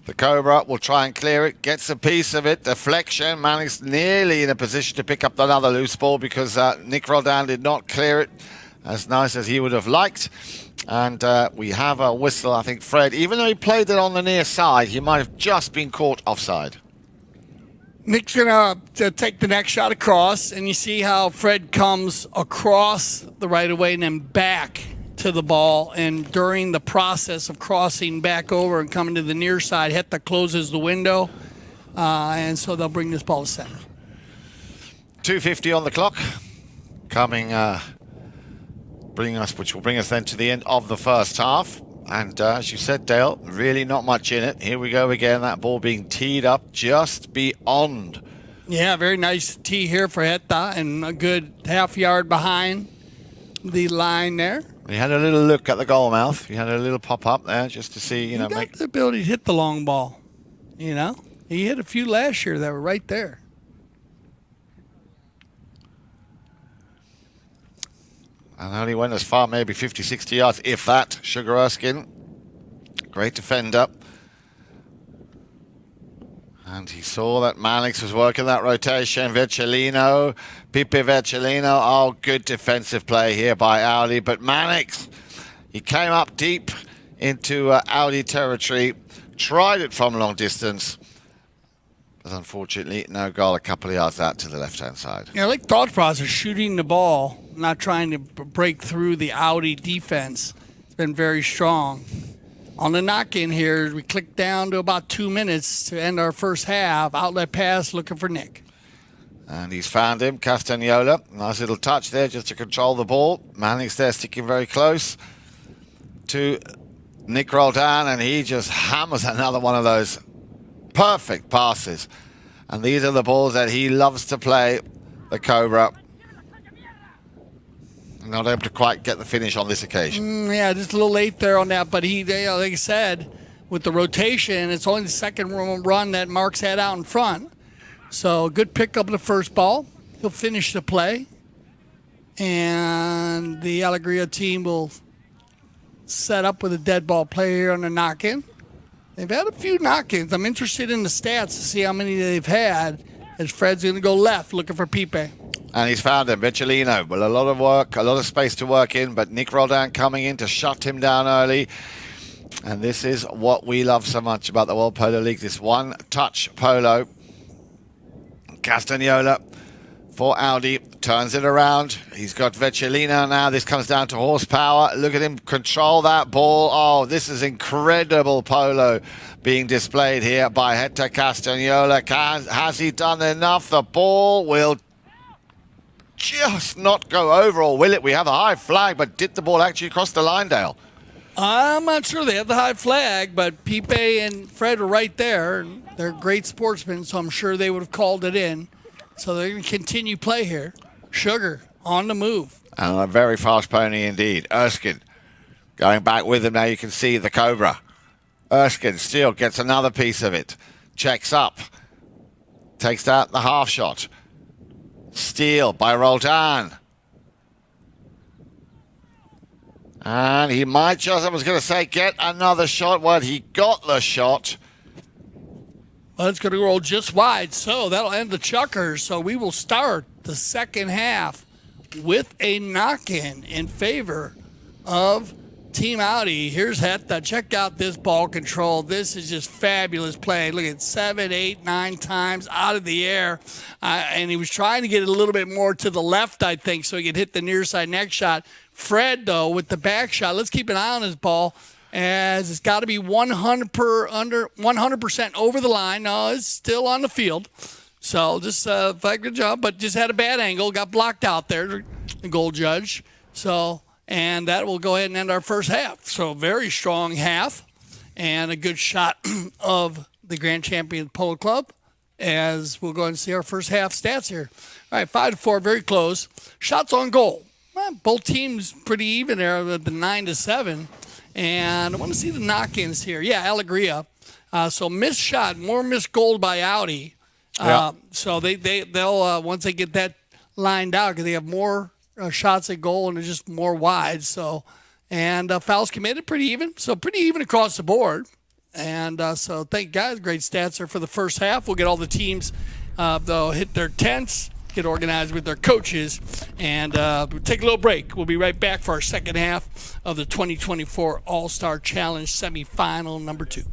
S2: The Cobra will try and clear it, gets a piece of it, deflection. Mannix nearly in a position to pick up another loose ball because Nick Roldan did not clear it as nice as he would have liked. And we have a whistle. I think Fred, even though he played it on the near side, he might have just been caught offside.
S1: Nick's going to take the next shot across, and you see how Fred comes across the right-of-way and then back to the ball. And during the process of crossing back over and coming to the near side, Heta closes the window, and so they'll bring this ball to center.
S2: 2:50 on the clock. Coming... which will bring us then to the end of the first half. And as you said, Dale, really not much in it. Here we go again, that ball being teed up just beyond.
S1: Yeah, very nice tee here for Heta, and a good half yard behind the line there.
S2: He had a little look at the goal mouth. He had a little pop up there just to see,
S1: He got the ability to hit the long ball. He hit a few last year that were right there.
S2: And only went as far, maybe 50, 60 yards, if that. Sugar Erskine, great defender. And he saw that Mannix was working that rotation. Vercellino, Pipe Vercellino. Oh, good defensive play here by Audi. But Mannix, he came up deep into Audi territory, tried it from long distance. But unfortunately, no goal a couple of yards out to the left-hand side.
S1: Yeah, I like thought process, shooting the ball, not trying to break through the Audi defense. It's been very strong on the knock-in here. We click down to about 2 minutes to end our first half. Outlet pass, looking for Nick.
S2: And he's found him, Castagnola. Nice little touch there just to control the ball. Manning's there sticking very close to Nick Roldan, and he just hammers another one of those perfect passes. And these are the balls that he loves to play, the Cobra. Not able to quite get the finish on this occasion.
S1: Yeah, just a little late there on that, but he, like I said, with the rotation, it's only the second run that Mark's had out in front. So good pickup of the first ball. He'll finish the play. And the Alegria team will set up with a dead ball play here on the knock-in. They've had a few knock-ins. I'm interested in the stats to see how many they've had, as Fred's going to go left looking for Pipe.
S2: And he's found him, Vicellino. Well, a lot of work, a lot of space to work in, but Nick Roldan coming in to shut him down early. And this is what we love so much about the World Polo League, this one-touch polo. Castagnola for Audi, turns it around. He's got Vicellino now. This comes down to horsepower. Look at him control that ball. Oh, this is incredible polo being displayed here by Hector Castagnola. Has he done enough? The ball will just not go over, or will it? We have a high flag, but did the ball actually cross the line, Dale?
S1: I'm not sure they have the high flag, but Pipe and Fred are right there. They're great sportsmen, so I'm sure they would have called it in. So they're going to continue play here. Chukker on the move.
S2: And a very fast pony indeed. Erskine going back with him now. You can see the Cobra. Erskine still gets another piece of it. Checks up. Takes out the half shot. Steal by Roldan. And he might just, I was going to say, get another shot. Well, he got the shot.
S1: Well, it's going to roll just wide, so that'll end the Chukkers. So we will start the second half with a knock-in in favor of Team Audi. Here's Hetta. Check out this ball control. This is just fabulous play. Look at 7, 8, 9 times out of the air. And he was trying to get it a little bit more to the left, I think, so he could hit the near side next shot. Fred, though, with the back shot, let's keep an eye on his ball, as it's got to be 100% over the line. No, it's still on the field. So just good job, but just had a bad angle, got blocked out there, the goal judge. So, and that will go ahead and end our first half. So very strong half and a good shot of the Grand Champion Polo Club, as we'll go ahead and see our first half stats here. All right, 5-4, very close. Shots on goal. Well, both teams pretty even there at the 9-7. And I want to see the knock-ins here. Yeah, Alegria. So missed shot, more missed goal by Audi. So they'll once they get that lined out, because they have more shots at goal and they're just more wide. So, and fouls committed, pretty even. So pretty even across the board. And so thank God, great stats there for the first half. We'll get all the teams, they'll hit their tents, get organized with their coaches, and we'll take a little break. We'll be right back for our second half of the 2024 All-Star Challenge Semifinal number 2.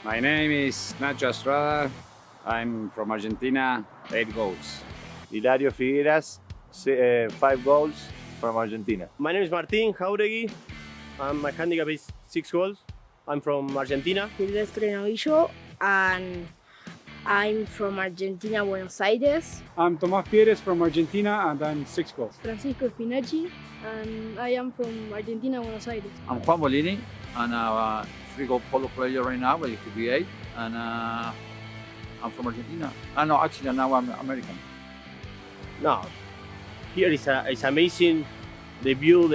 S5: My name is Nacho Estrada. I'm from Argentina, 8 goals.
S6: Hilario Figueras, 5 goals from Argentina.
S7: My name is Martin Jauregui. My handicap is 6 goals. I'm from Argentina.
S8: Silvestre Novillo, and I'm from Argentina, Buenos Aires.
S9: I'm Tomás Pérez from Argentina, and I'm 6 goals.
S10: Francisco Spinacci, and I am from Argentina, Buenos Aires.
S11: I'm Juan Bolini, and I'm a 3-goal polo player right now, but it could be 8, and I'm from Argentina. No, actually, now I'm American.
S7: No, here is amazing. The view,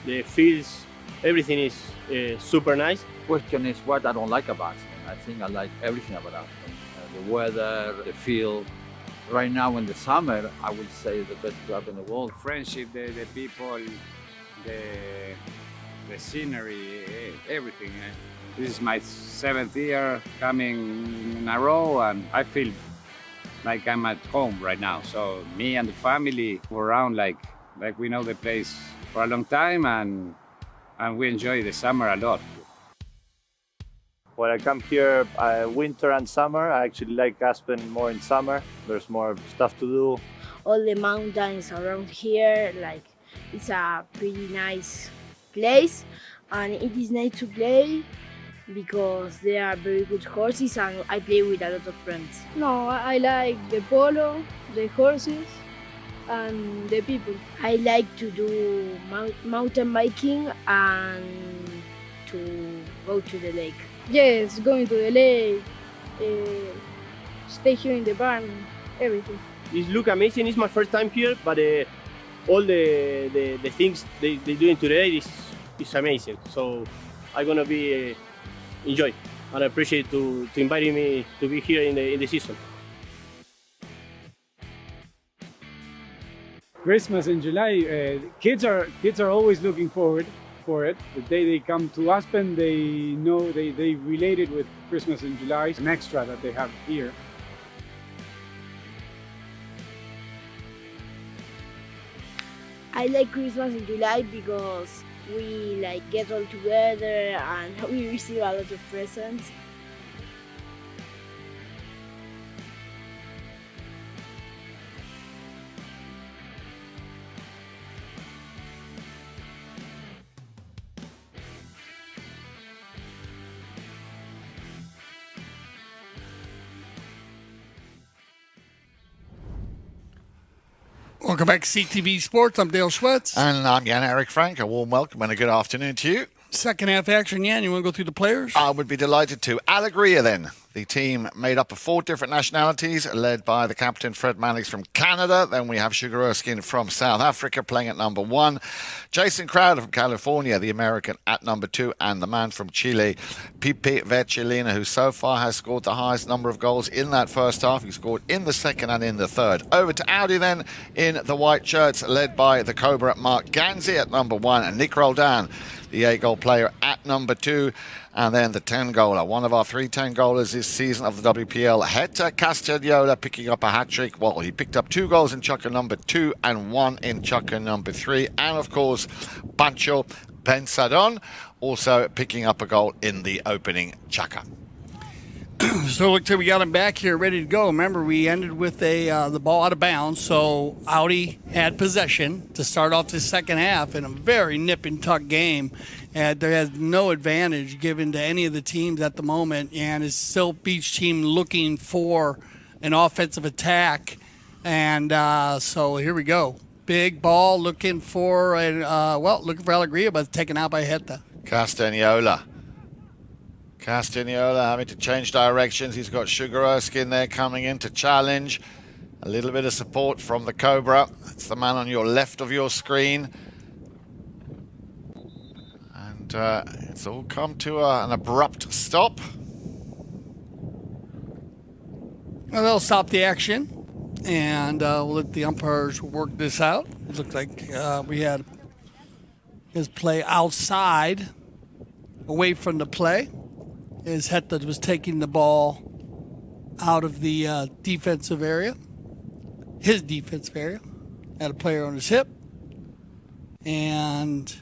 S7: the fields, everything is super nice.
S11: Question is what I don't like about Aspen. I think I like everything about Aspen. The weather, the field. Right now in the summer, I would say the best club in the world.
S5: Friendship, the people, the scenery, everything. This is my 7th year coming in a row, and I feel like I'm at home right now. So me and the family go around like we know the place for a long time, and we enjoy the summer a lot.
S6: When I come here winter and summer, I actually like Aspen more in summer. There's more stuff to do.
S8: All the mountains around here, like it's a pretty nice place, and it is nice to play because there are very good horses, and I play with a lot of friends.
S10: No, I like the polo, the horses, and the people.
S8: I like to do mountain biking and to go to the lake.
S10: Yes, going to the lake, stay here in the barn, everything.
S7: It looks amazing. It's my first time here, but all the things they doing today is amazing. So I'm gonna be enjoy, and I appreciate to inviting me to be here in the season.
S9: Christmas in July, kids are always looking forward for it. The day they come to Aspen, they know they relate it with Christmas in July. It's an extra that they have here.
S8: I like Christmas in July because we like get all together and we receive a lot of presents.
S1: Welcome back to CTV Sports. I'm Dale Schwetz.
S2: And I'm Jan-Erik Frank. A warm welcome and a good afternoon to you.
S1: Second half action, Jan. You want to go through the players?
S2: I would be delighted to. Alegria then. The team made up of 4 different nationalities, led by the captain Fred Mannix from Canada. Then we have Chukker from South Africa playing at number 1. Jason Crowder from California, the American, at number 2. And the man from Chile, Pipe Vercellina, who so far has scored the highest number of goals in that first half. He scored in the second and in the third. Over to Audi then in the white shirts, led by the Cobra Mark Ganzi at number 1. And Nick Roldan, the 8-goal player, at number 2. And then the 10-goaler, one of our 3 10-goalers this season of the WPL, Hector Castagnola, picking up a hat-trick. Well, he picked up 2 goals in Chukker number 2 and 1 in Chukker number 3. And, of course, Pancho Pensadon also picking up a goal in the opening Chukker.
S1: So look till we got him back here ready to go. Remember, we ended with the ball out of bounds, so Audi had possession to start off the second half in a very nip and tuck game. And there has no advantage given to any of the teams at the moment, and it's still each team looking for an offensive attack. And so here we go. Big ball looking for Alegria, but taken out by Heta.
S2: Castagnola having to change directions. He's got Chukker there coming in to challenge. A little bit of support from the Cobra. That's the man on your left of your screen. And it's all come to an abrupt stop.
S1: Well, they'll stop the action, and we'll let the umpires work this out. It looked like we had his play outside, away from the play, as Heta was taking the ball out of the defensive area, his defensive area, had a player on his hip, and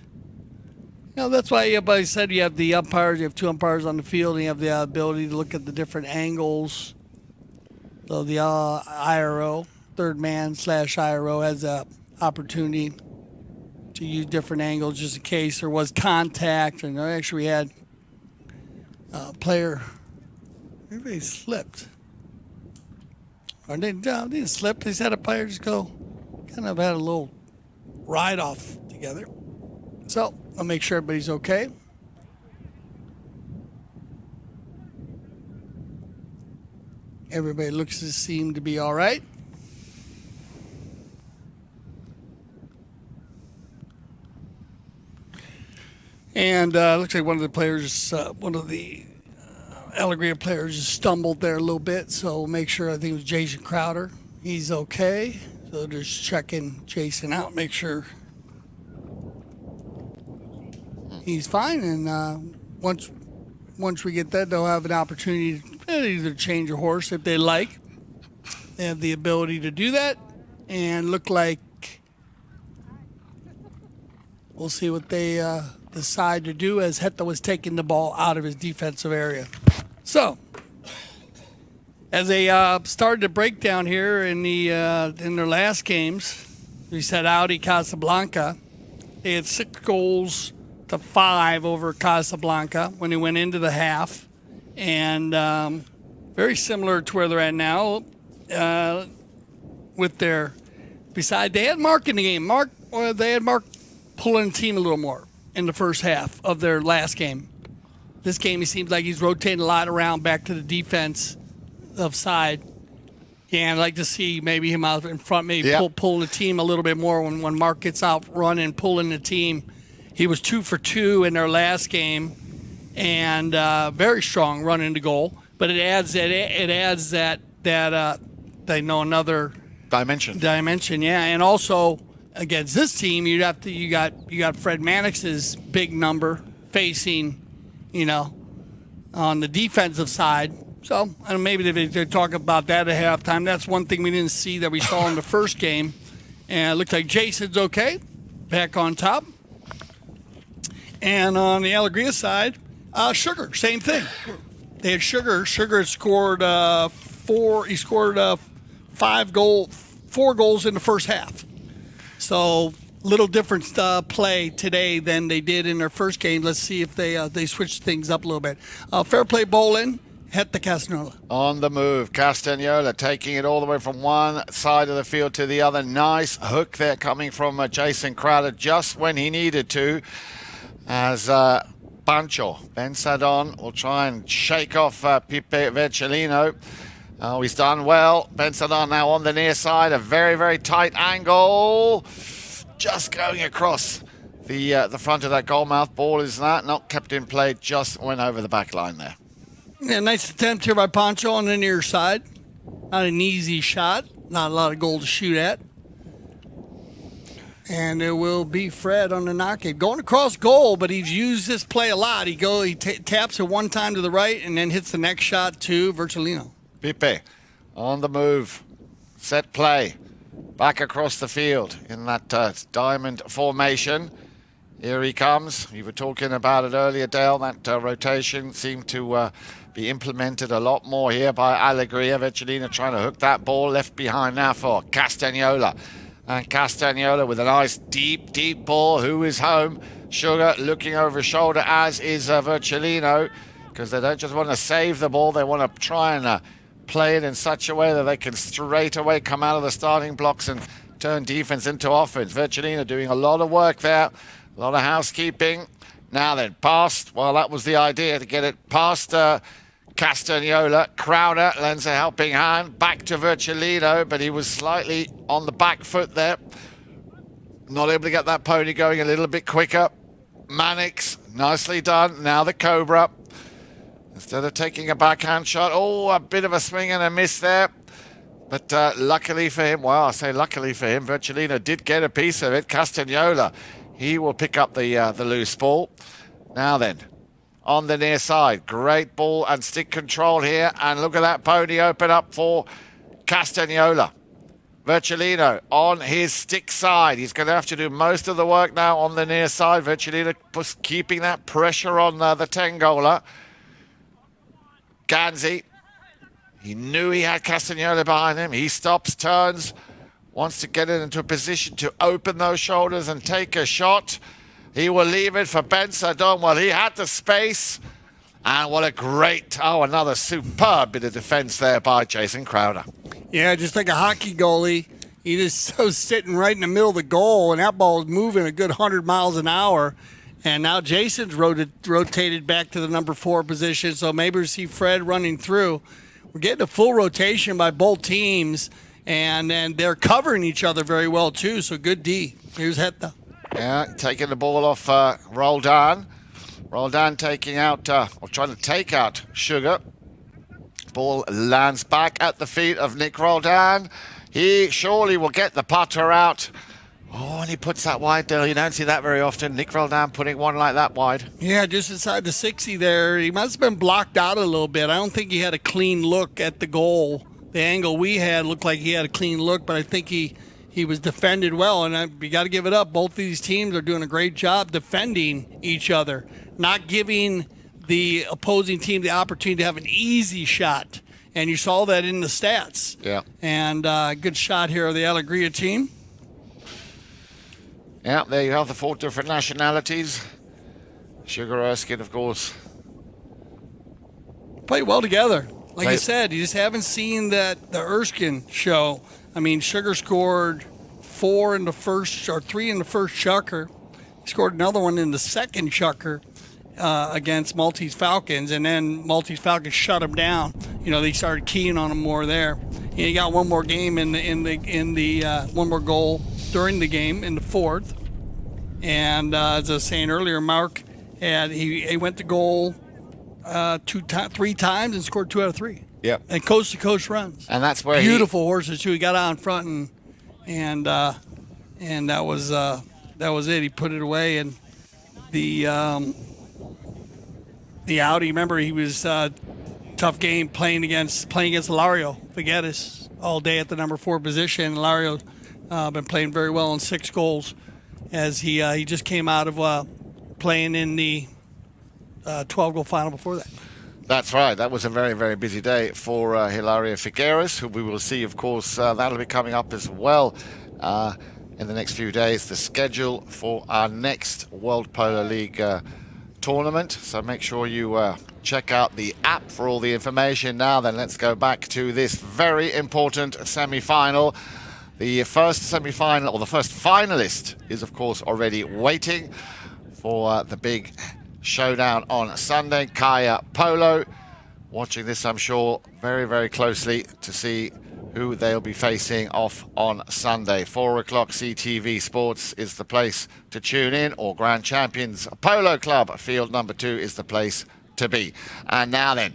S1: No, that's why everybody said you have the umpires. You have 2 umpires on the field, and you have the ability to look at the different angles. So the IRO, third man / IRO, has the opportunity to use different angles just in case there was contact. And actually, we had a player. Everybody slipped. Or they didn't slip. They just had a player just go, kind of had a little ride off together. So I'll make sure everybody's okay. Everybody looks to seem to be all right. And looks like one of the players, one of the Alegria players just stumbled there a little bit. So we'll make sure, I think it was Jason Crowder. He's okay. So just checking Jason out, make sure he's fine. And once we get that, they'll have an opportunity to either change a horse if they like. They have the ability to do that. And look like we'll see what they decide to do, as Hetta was taking the ball out of his defensive area. So, as they started to break down here in their last games, we said Audi Casablanca. They had 6-5 over Casablanca when they went into the half, and very similar to where they're at now. With their, they had Mark in the game. They had Mark pulling the team a little more in the first half of their last game. This game, he seems like he's rotating a lot around back to the defense of side. Yeah, I'd like to see maybe him out in front, maybe pull the team a little bit more when Mark gets out running, pulling the team. He was 2 for 2 in their last game, and very strong running to goal. But it adds that they know another
S2: dimension.
S1: Yeah, and also against this team, you got Fred Mannix's big number facing, on the defensive side. So maybe they're talking about that at halftime. That's one thing we didn't see that we saw in the first game. And it looked like Jason's okay, back on top. And on the Alegria side, Chukker, same thing. They had Chukker. Chukker had scored 4. He scored 4 goals in the first half. So little different play today than they did in their first game. Let's see if they switch things up a little bit. Fair play bowling. Hetta Castagnola.
S2: On the move, Castagnola taking it all the way from one side of the field to the other. Nice hook there coming from Jason Crowder just when he needed to. As Pancho Bensadon will try and shake off Pipe Vercellino. Oh, he's done well. Bensadon now on the near side. A very, very tight angle. Just going across the front of that goal mouth. Ball is not kept in play. Just went over the back line there.
S1: Yeah, nice attempt here by Pancho on the near side. Not an easy shot. Not a lot of goal to shoot at. And there will be Fred on the knockout. Going across goal, but he's used this play a lot. He taps it one time to the right and then hits the next shot to Vercellino.
S2: Pipe on the move. Set play. Back across the field in that diamond formation. Here he comes. We were talking about it earlier, Dale. That rotation seemed to be implemented a lot more here by Alegria. Vercellino trying to hook that ball left behind now for Castagnola. And Castagnola with a nice deep, deep ball. Who is home? Chukker looking over his shoulder, as is Vercellino, because they don't just want to save the ball. They want to try and play it in such a way that they can straight away come out of the starting blocks and turn defense into offense. Vercellino doing a lot of work there. A lot of housekeeping. Now then, past. Well, that was the idea, to get it past Castagnola. Crowder lends a helping hand. Back to Vercellino, but he was slightly on the back foot there. Not able to get that pony going a little bit quicker. Mannix, nicely done. Now the Cobra. Instead of taking a backhand shot. Oh, a bit of a swing and a miss there. But luckily for him, well, I say luckily for him, Vercellino did get a piece of it. Castagnola, he will pick up the loose ball. Now then, on the near side, great ball and stick control here. And look at that pony open up for Castagnola. Virgilino on his stick side. He's going to have to do most of the work now on the near side. Virgilino just keeping that pressure on the Tengola. Ganzi, he knew he had Castagnola behind him. He stops, turns, wants to get it into a position to open those shoulders and take a shot. He will leave it for Ben Sadon. Well, he had the space. And what a great, another superb bit of defense there by Jason Crowder.
S1: Yeah, just like a hockey goalie. He just was sitting right in the middle of the goal, and that ball was moving a good 100 miles an hour. And now Jason's rotated back to the number 4 position, so maybe we see Fred running through. We're getting a full rotation by both teams, and they're covering each other very well, too, so good D. Here's Hetta.
S2: Yeah, taking the ball off Roldan. Roldan taking out, or trying to take out Chukker. Ball lands back at the feet of Nick Roldan. He surely will get the putter out. Oh, and he puts that wide there. You don't see that very often. Nick Roldan putting one like that wide.
S1: Yeah, just inside the 60 there. He must have been blocked out a little bit. I don't think he had a clean look at the goal. The angle we had looked like he had a clean look, but I think he was defended well, and you got to give it up. Both these teams are doing a great job defending each other, not giving the opposing team the opportunity to have an easy shot. And you saw that in the stats.
S2: Yeah.
S1: And good shot here of the Alegria team.
S2: Yeah, there you have the 4 different nationalities. Chukker Erskine, of course.
S1: Played well together. Like you said, you just haven't seen the Erskine show. I mean, Chukker scored 3 in the first Chukker. He scored another one in the second Chukker against Maltese Falcons, and then Maltese Falcons shut him down. You know, they started keying on him more there. And he got one more game in the one more goal during the game in the 4th. And as I was saying earlier, Mark he went to goal 3 times and scored 2 out of 3.
S2: Yeah.
S1: And coast to coast runs.
S2: And that's where
S1: beautiful horses too. He got out in front and that was it. He put it away, and the Audi. Remember, he was tough game playing against Lario Figueres all day at the number 4 position. Lario been playing very well in 6 goals as he just came out of playing in the 12-goal final before that.
S2: That's right. That was a very, very busy day for Hilario Figueres, who we will see, of course, that'll be coming up as well in the next few days. The schedule for our next World Polo League tournament. So make sure you check out the app for all the information. Now then, let's go back to this very important semi-final. The first semi-final, or the first finalist, is, of course, already waiting for the big showdown on Sunday. Kaya Polo watching this, I'm sure, very, very closely to see who they'll be facing off on Sunday. 4 o'clock CTV Sports is the place to tune in, or Grand Champions Polo Club Field number 2 is the place to be. And now then,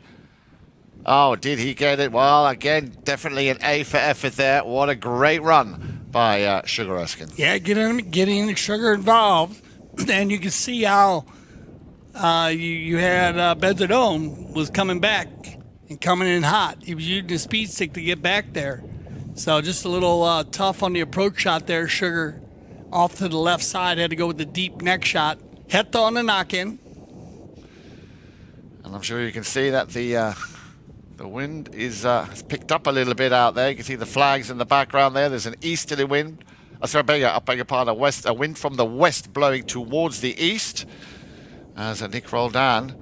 S2: did he get it? Well, again, definitely an A for effort there. What a great run by Chukker Erskine.
S1: Yeah, getting Chukker involved, and you can see how you had Benzadome was coming back and coming in hot. He was using the speed stick to get back there. So just a little tough on the approach shot there. Chukker off to the left side, had to go with the deep neck shot. Hetta on the knock-in.
S2: And I'm sure you can see that the wind has picked up a little bit out there. You can see the flags in the background there. There's an easterly wind. I beg your pardon, a wind from the west blowing towards the east. As Nick Roldan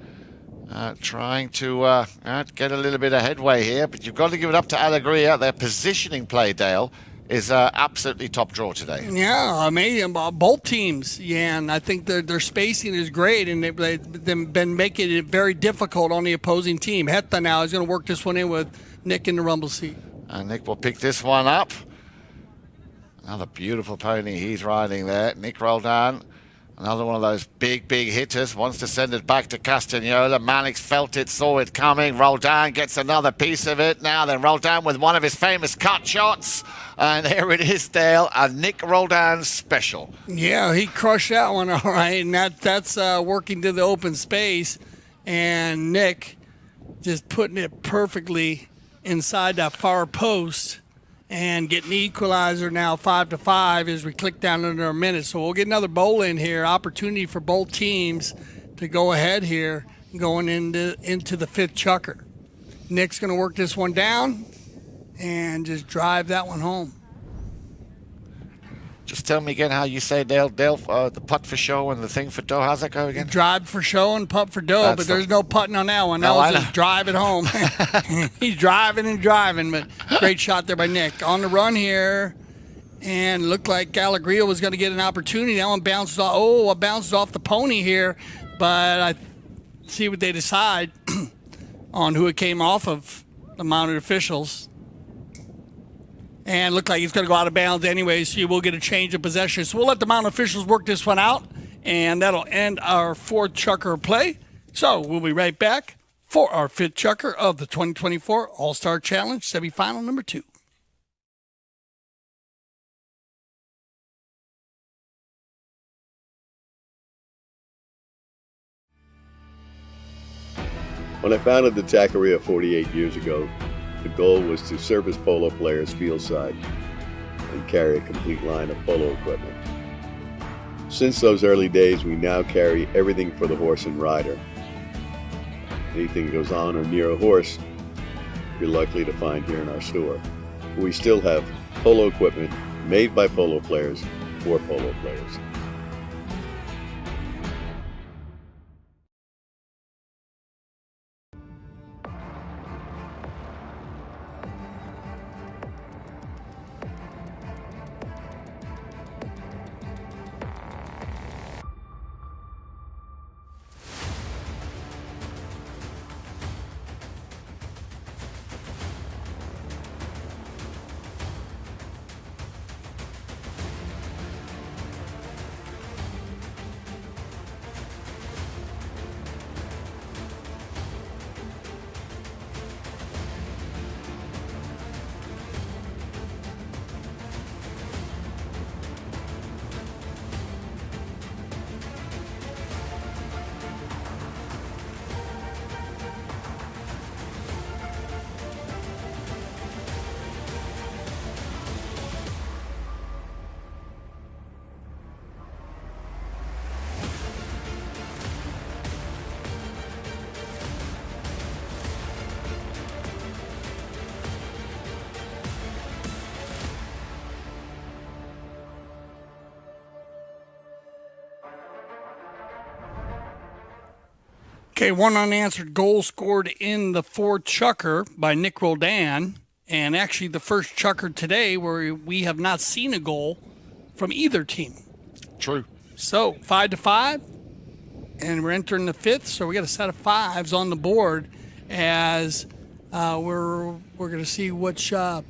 S2: trying to get a little bit of headway here. But you've got to give it up to Alegria. Their positioning play, Dale, is absolutely top draw today.
S1: Yeah, amazing. Both teams, and I think their spacing is great, and they've been making it very difficult on the opposing team. Hetta now is going to work this one in with Nick in the rumble seat.
S2: And Nick will pick this one up. Another beautiful pony he's riding there. Nick Roldan. Another one of those big, big hitters. Wants to send it back to Castagnola. Mannix felt it, saw it coming. Roldan gets another piece of it. Now then, Roldan with one of his famous cut shots. And here it is, Dale, a Nick Roldan special.
S1: Yeah, he crushed that one all right. And that's working to the open space. And Nick just putting it perfectly inside that far post. and getting the equalizer now 5-5 as we click down under a minute. So we'll get another bowl in here. Opportunity for both teams to go ahead here going into the fifth chukker. Nick's going to work this one down and just drive that one home.
S2: Just tell me again how you say Dale, the putt for show and the thing for dough. How's that go again?
S1: Drive for show and putt for dough, but there's no putting on that one. That was just drive it home. He's driving and driving, but great shot there by Nick. On the run here, and looked like Alegria was going to get an opportunity. That one bounced off. Oh, it bounced off the pony here, but I see what they decide on who it came off of, the mounted officials. And looked like he's going to go out of bounds anyway, so you will get a change of possession. So we'll let the mounted officials work this one out, and that'll end our fourth chukker play. So we'll be right back for our fifth chukker of the 2024 All-Star Challenge Semifinal number 2.
S12: When I founded the Taqueria 48 years ago, the goal was to service polo players fieldside and carry a complete line of polo equipment. Since those early days, we now carry everything for the horse and rider. Anything goes on or near a horse, you're likely to find here in our store. We still have polo equipment made by polo players for polo players.
S1: Okay, one unanswered goal scored in the fourth chukker by Nick Roldan, and actually the first chukker today where we have not seen a goal from either team.
S2: True.
S1: So 5-5, and we're entering the fifth. So we got a set of fives on the board as we're going to see what the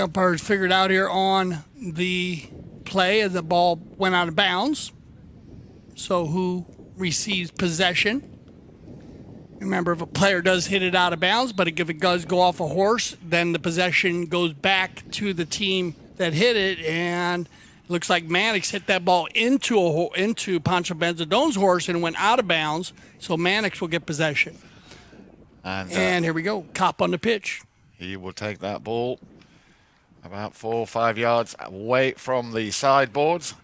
S1: umpires figured out here on the play as the ball went out of bounds. So who receives possession? Remember, if a player does hit it out of bounds, but if it does go off a horse, then the possession goes back to the team that hit it. And it looks like Mannix hit that ball into Pancho Benzadone's horse and went out of bounds. So Mannix will get possession. And here we go. Cop on the pitch.
S2: He will take that ball about 4 or 5 yards away from the sideboards.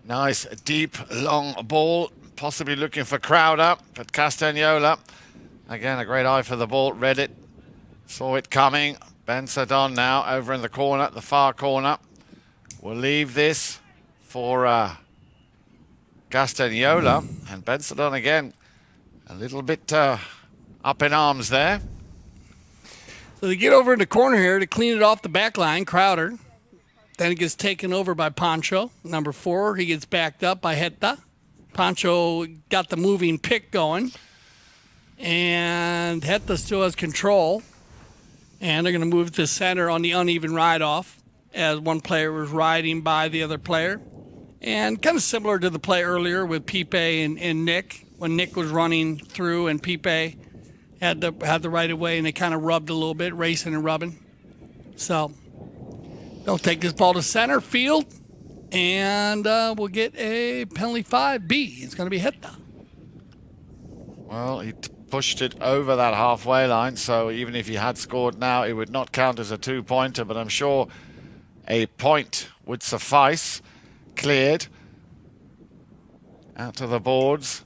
S2: Nice, deep, long ball. Possibly looking for Crowder, but Castagnola, again, a great eye for the ball, read it, saw it coming. Benzadone now over in the corner, the far corner. We'll leave this for Castagnola, and Benzadone again, a little bit up in arms there.
S1: So they get over in the corner here to clean it off the back line, Crowder. Then it gets taken over by Pancho, number 4. He gets backed up by Heta. Pancho got the moving pick going, and Heta still has control. And they're going to move to center on the uneven ride-off as one player was riding by the other player. And kind of similar to the play earlier with Pipe and Nick, when Nick was running through and Pipe had the right of way, and they kind of rubbed a little bit, racing and rubbing. So they'll take this ball to center field. And we'll get a penalty 5B. It's going to be Heta.
S2: Well, he pushed it over that halfway line, so even if he had scored now, it would not count as a two-pointer, but I'm sure a point would suffice. Cleared. Out to the boards.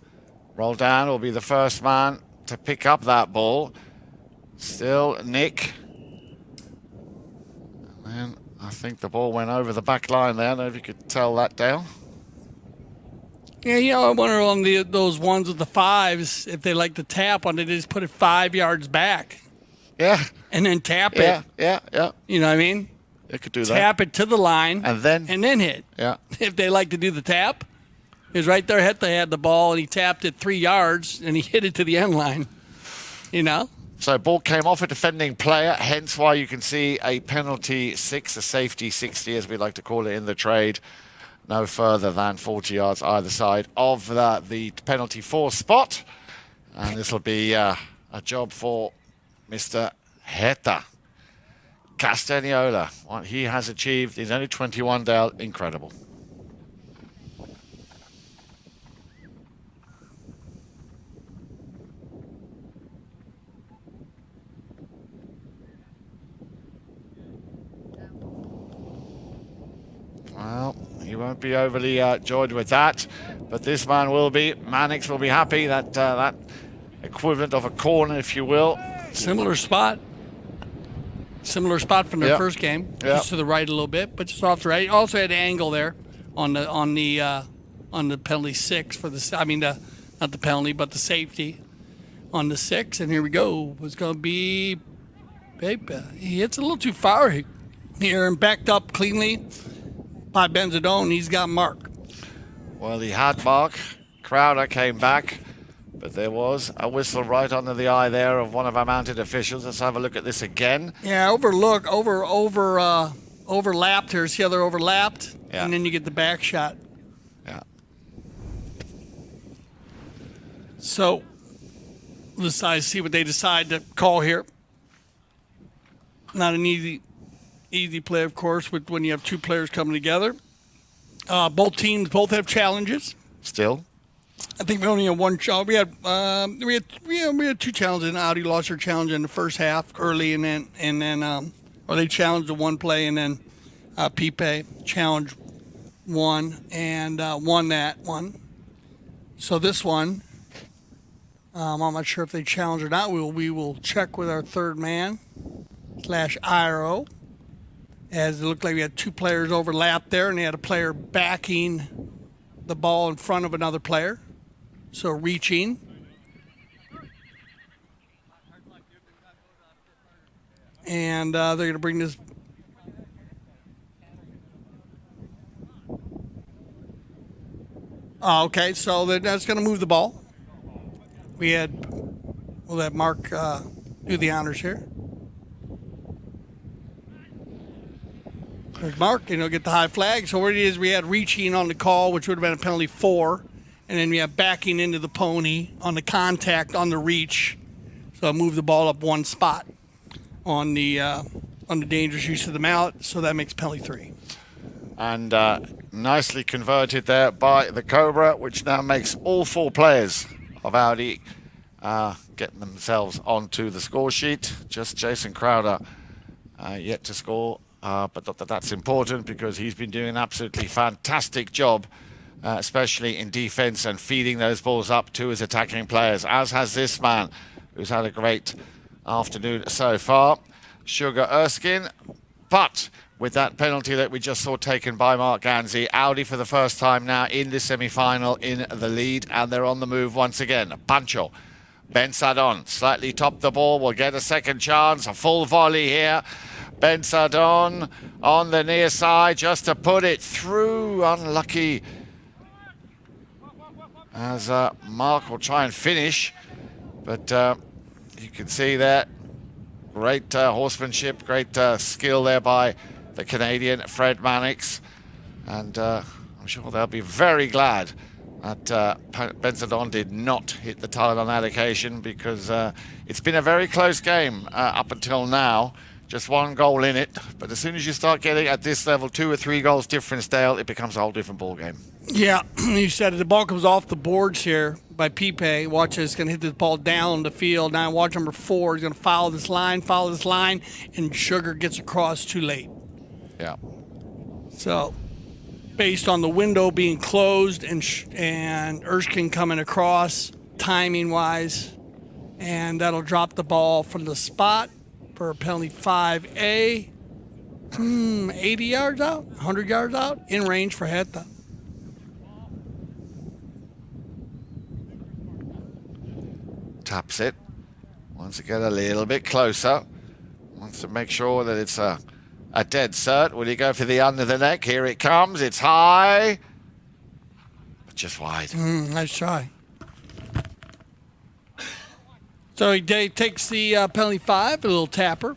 S2: Roldan will be the first man to pick up that ball. Still Nick. And I think the ball went over the back line there. I don't know if you could tell that, Dale.
S1: Yeah, you know, I wonder on those ones with the fives, if they like to tap on it, they just put it 5 yards back.
S2: Yeah.
S1: And then tap it.
S2: Yeah.
S1: You know what I mean?
S2: They could do that.
S1: Tap it to the line.
S2: And then
S1: hit.
S2: Yeah.
S1: If they like to do the tap. He was right there, Heta had the ball, and he tapped it 3 yards, and he hit it to the end line. You know?
S2: So ball came off a defending player, hence why you can see a penalty 6, a safety 60, as we like to call it in the trade. No further than 40 yards either side of the penalty 4 spot. And this will be a job for Mr. Heta. Castagnola, what he has achieved, he's only 21, Dale, incredible. Well, he won't be overly joyed with that, but this man will be. Mannix will be happy that that equivalent of a corner, if you will.
S1: Similar spot from their first game, just to the right a little bit, but just off the right. Also had an angle there on the penalty 6 for the. I mean, not the penalty, but the safety on the 6. And here we go. It's going to be. He hits a little too far here and backed up cleanly by Benzadone. He's got Mark.
S2: Well, he had Mark. Crowder came back. But there was a whistle right under the eye there of one of our mounted officials. Let's have a look at this again.
S1: Yeah, overlapped here. See how they're overlapped? Yeah. And then you get the back shot.
S2: Yeah.
S1: So, let's see what they decide to call here. Not an easy play, of course, when you have two players coming together. Both teams have challenges.
S2: Still.
S1: I think we only had one challenge. We had two challenges. And Audi lost their challenge in the first half early, and then they challenged the one play, and then Pipe challenged one and won that one. So this one, I'm not sure if they challenged or not. We will check with our third man / IRO, as it looked like we had two players overlapped there, and they had a player backing the ball in front of another player. So reaching. And they're going to bring this. Okay, so that's going to move the ball. We'll let Mark do the honors here. There's Mark, and he'll get the high flag. So what it is, we had reaching on the call, which would have been a penalty 4. And then we have backing into the pony on the contact on the reach. So I move the ball up one spot on the dangerous use of the mallet. So that makes penalty 3.
S2: And nicely converted there by the Cobra, which now makes all 4 players of Audi getting themselves onto the score sheet. Just Jason Crowder yet to score. But not that that's important, because he's been doing an absolutely fantastic job. Especially in defense and feeding those balls up to his attacking players, as has this man, who's had a great afternoon so far, Sugar Erskine. But with that penalty that we just saw taken by Mark Ganzi, Audi for the first time now in the semi-final in the lead, and they're on the move once again. Pancho Bensadon slightly topped the ball, will get a second chance, a full volley here. Bensadon on the near side just to put it through, unlucky. As Mark will try and finish, but you can see that great horsemanship, great skill there by the Canadian Fred Mannix, and I'm sure they'll be very glad that Benzadon did not hit the target on that occasion, because it's been a very close game up until now. Just one goal in it, but as soon as you start getting at this level 2 or 3 goals difference, Dale, it becomes a whole different ball game.
S1: Yeah, you said it. The ball comes off the boards here. by Pipe. Watch this, going to hit this ball down the field. Now watch number 4. He's going to follow this line, and Chukker gets across too late.
S2: Yeah.
S1: So, based on the window being closed and Erskine coming across, timing-wise, and that'll drop the ball from the spot for a penalty 5A. 80 yards out, 100 yards out, in range for Heta.
S2: Taps it. Wants to get a little bit closer. Wants to make sure that it's a dead cert. Will he go for the under the neck? Here it comes. It's high. But just wide.
S1: Nice try. So he takes the penalty 5, a little tapper.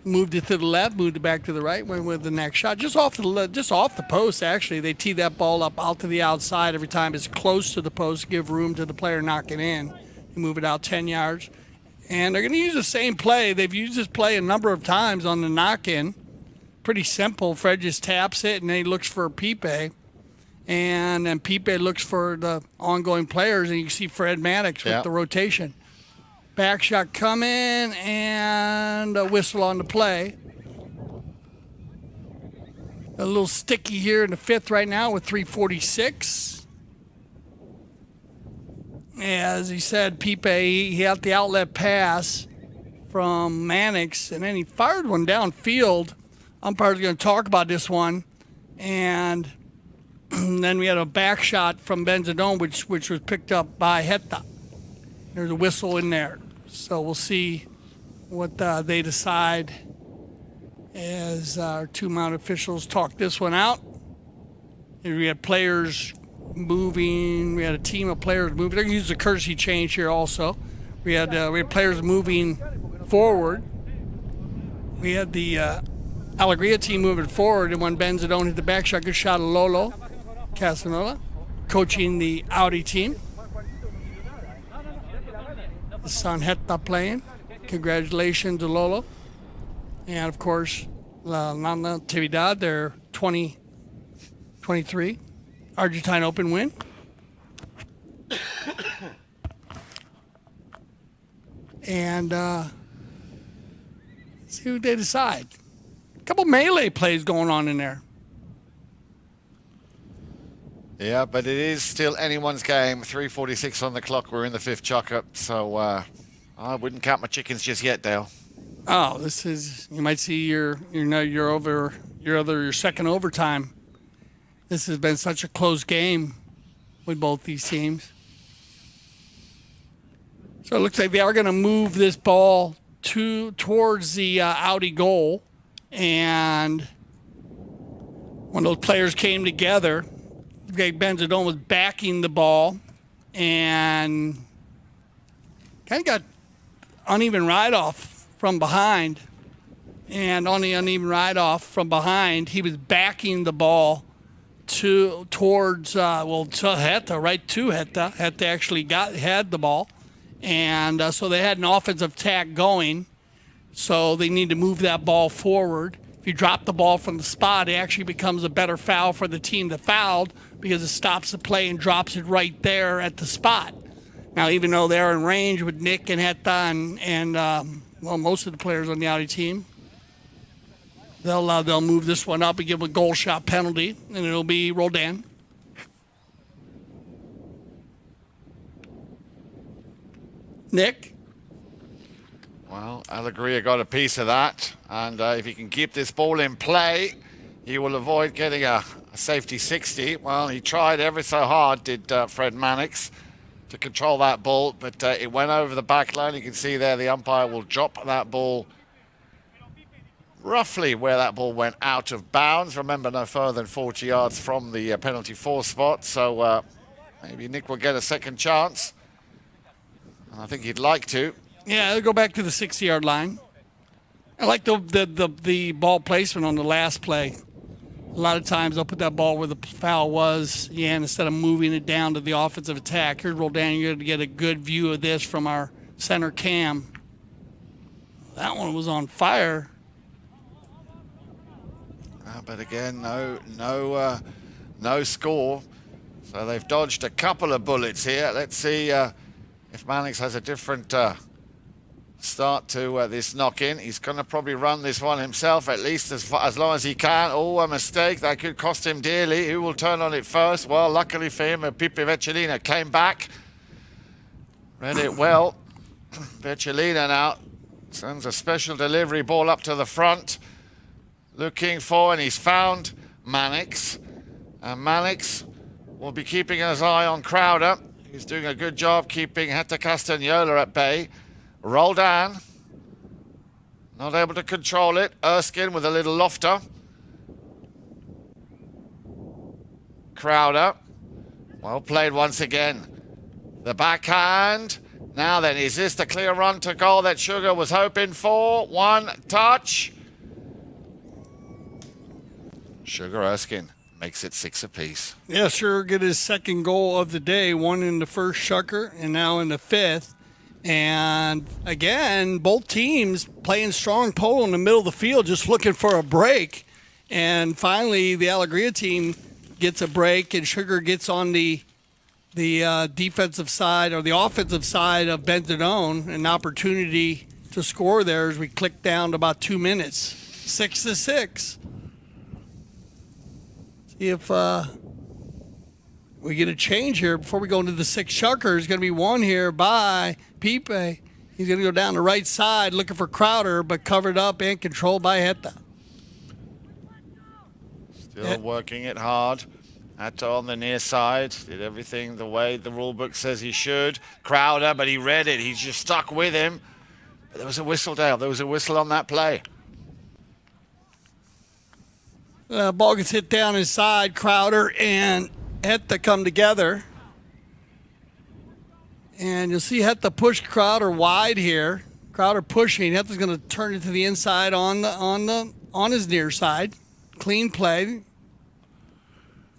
S1: Moved it to the left, moved it back to the right, went with the next shot. Just off the post, actually. They tee that ball up out to the outside every time it's close to the post, give room to the player knocking in. You move it out 10 yards. And they're going to use the same play. They've used this play a number of times on the knock-in. Pretty simple. Fred just taps it, and then he looks for Pipe. And then Pipe looks for the ongoing players, and you can see Fred Maddox with the rotation. Back shot coming, and a whistle on the play. A little sticky here in the 5th right now with 3:46. As he said, Pipe, he had the outlet pass from Mannix, and then he fired one downfield. Umpire's going to talk about this one. And then we had a back shot from Benzadone, which was picked up by Heta. There's a whistle in there. So we'll see what they decide as our 2 mount officials talk this one out. Here we had players moving. We had a team of players moving. They're going to use the courtesy change here also. We had players moving forward. We had the Alegria team moving forward, and when Benzadone hit the back shot, good shot of Lolo Casanola, coaching the Audi team. San Heta playing. Congratulations to Lolo. And of course, La Natividad, their 2023 Argentine Open win. And see who they decide. A couple melee plays going on in there.
S2: Yeah, but it is still anyone's game. 3:46 on the clock. We're in the 5th Chukker, so I wouldn't count my chickens just yet, Dale.
S1: Oh, this is, you might see your second overtime. This has been such a close game with both these teams. So it looks like they are going to move this ball towards the Audi goal, and when those players came together, Benzadone was backing the ball and kind of got uneven ride-off from behind. And on the uneven ride-off from behind, he was backing the ball towards Heta, right to Heta. Heta actually had the ball. And so they had an offensive attack going. So they need to move that ball forward. If you drop the ball from the spot, it actually becomes a better foul for the team that fouled because it stops the play and drops it right there at the spot. Now, even though they're in range with Nick and Heta and most of the players on the Audi team, they'll move this one up and give a goal shot penalty, and it'll be Roldan. Nick?
S2: Well, Alegria got a piece of that, and if he can keep this ball in play, he will avoid getting a safety 60. Well, he tried ever so hard, did Fred Mannix, to control that ball, but it went over the back line. You can see there the umpire will drop that ball roughly where that ball went out of bounds. Remember, no further than 40 yards from the penalty 4 spot, so maybe Nick will get a second chance. And I think he'd like to.
S1: Yeah, they'll go back to the 60-yard line. I like the ball placement on the last play. A lot of times they'll put that ball where the foul was, and instead of moving it down to the offensive attack. Here's Roldan. You're going to get a good view of this from our center cam. That one was on fire.
S2: But again, no score. So they've dodged a couple of bullets here. Let's see if Mannix has a different start to this knock-in. He's going to probably run this one himself, at least as long as he can. Oh, a mistake. That could cost him dearly. Who will turn on it first? Well, luckily for him, Pipe Vecellina came back. Read it well. Vecellina now sends a special delivery ball up to the front. Looking for, and he's found Mannix. And Mannix will be keeping his eye on Crowder. He's doing a good job keeping Heta Castagnola at bay. Roldan, not able to control it. Erskine with a little lofter. Crowder, well played once again. The backhand. Now then, is this the clear run to goal that Chukker was hoping for? One touch. Chukker Erskine makes it 6 apiece.
S1: Yeah, Chukker get his second goal of the day, one in the first Chukker and now in the fifth. And again, both teams playing strong polo in the middle of the field, just looking for a break. And finally, the Alegria team gets a break, and Chukker gets on the defensive side or the offensive side of Benzadone, an opportunity to score there as we click down to about 2 minutes. 6-6. See if we get a change here before we go into the 6 Chukker. There's going to be one here by Pipe. He's going to go down the right side looking for Crowder, but covered up and controlled by Heta.
S2: Still working it hard. Heta on the near side. Did everything the way the rule book says he should. Crowder, but he read it. He's just stuck with him. But there was a whistle, Dale. There was a whistle on that play.
S1: Ball gets hit down his side. Crowder and Heta come together. And you'll see Heta push Crowder wide here. Crowder pushing. Heta's going to turn it to the inside on his near side. Clean play.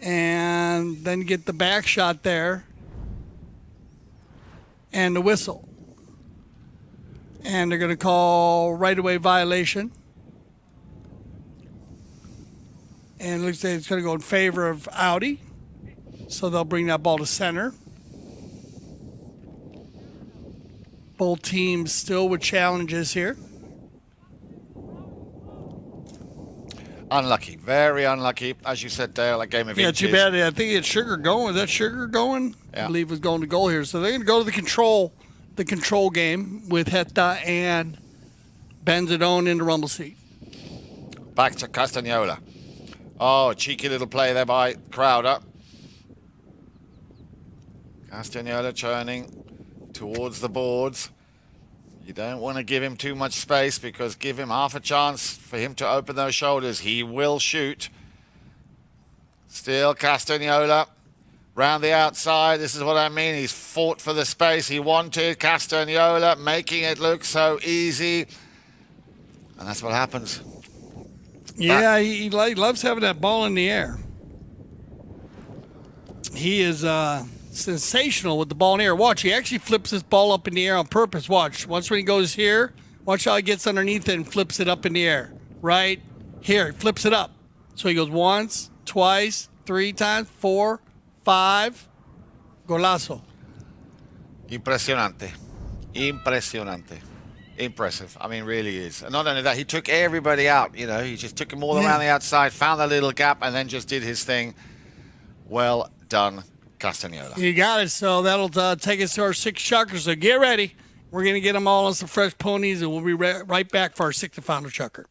S1: And then get the back shot there. And the whistle. And they're going to call right-of-way violation. And it looks like it's going to go in favor of Audi. So they'll bring that ball to center. Both teams still with challenges here.
S2: Unlucky. Very unlucky. As you said, Dale, a game of inches.
S1: Yeah, too bad. I think it's Chukker going. Is that Chukker going?
S2: Yeah.
S1: I believe was going to goal here. So they're going to go to the control game with Heta and Benzadone in the rumble seat.
S2: Back to Castagnola. Oh, cheeky little play there by Crowder. Castagnola turning towards the boards. You don't want to give him too much space, because give him half a chance for him to open those shoulders. He will shoot. Still Castagnola round the outside. This is what I mean. He's fought for the space he wanted. Castagnola making it look so easy. And that's what happens.
S1: Yeah, he loves having that ball in the air. He is sensational with the ball in the air. Watch, he actually flips this ball up in the air on purpose. Watch. Once when he goes here, watch how he gets underneath it and flips it up in the air. Right here, he flips it up. So he goes once, twice, 3 times, 4, 5. Golazo.
S2: Impresionante. Impresionante. Impressive. I mean, really is. And not only that, he took everybody out. You know, he just took them all around the outside, found the little gap, and then just did his thing. Well done, Castagnola.
S1: You got it. So that'll take us to our 6 Chukkers. So get ready. We're going to get them all on some fresh ponies, and we'll be right back for our 6th and final Chukker.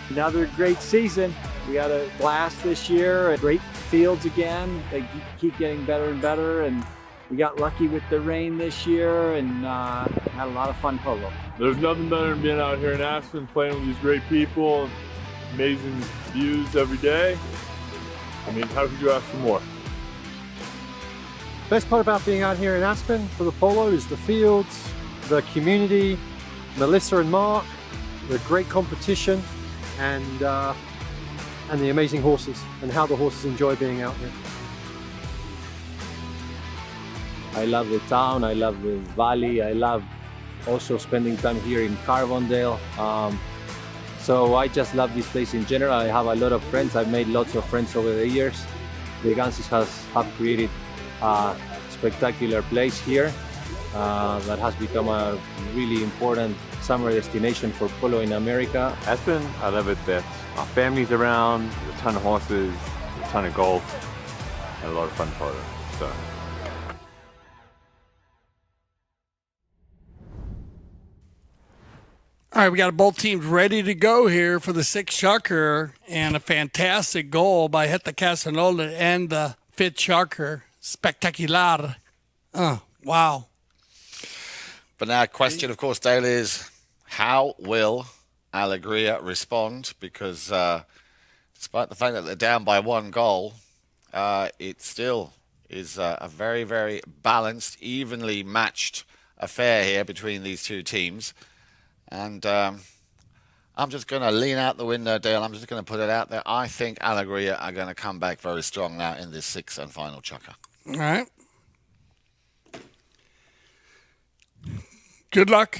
S13: Another great season. We had a blast this year. Great fields again. They keep getting better and better. And we got lucky with the rain this year and had a lot of fun polo.
S14: There's nothing better than being out here in Aspen, playing with these great people, amazing views every day. I mean, how could you ask for more?
S15: Best part about being out here in Aspen for the polo is the fields, the community, Melissa and Mark, the great competition, and the amazing horses, and how the horses enjoy being out here.
S16: I love the town, I love the valley, I love also spending time here in Carbondale. So I just love this place in general. I have a lot of friends. I've made lots of friends over the years. The Ganses have created a spectacular place here that has become a really important summer destination for polo in America.
S14: Aspen, I love it that our family's around, there's a ton of horses, a ton of golf, and a lot of fun polo. So.
S1: All right, we got both teams ready to go here for the 6th Chukker, and a fantastic goal by Heta Casanova and the 5th Chukker. Spectacular. Wow.
S2: But now, question, of course, Dale, is how will Alegria respond? Because despite the fact that they're down by 1 goal, it still is a very, very balanced, evenly matched affair here between these two teams. And I'm just going to lean out the window, Dale. I'm just going to put it out there. I think Alegria are going to come back very strong now in this 6th and final Chukker.
S1: All right. Good luck.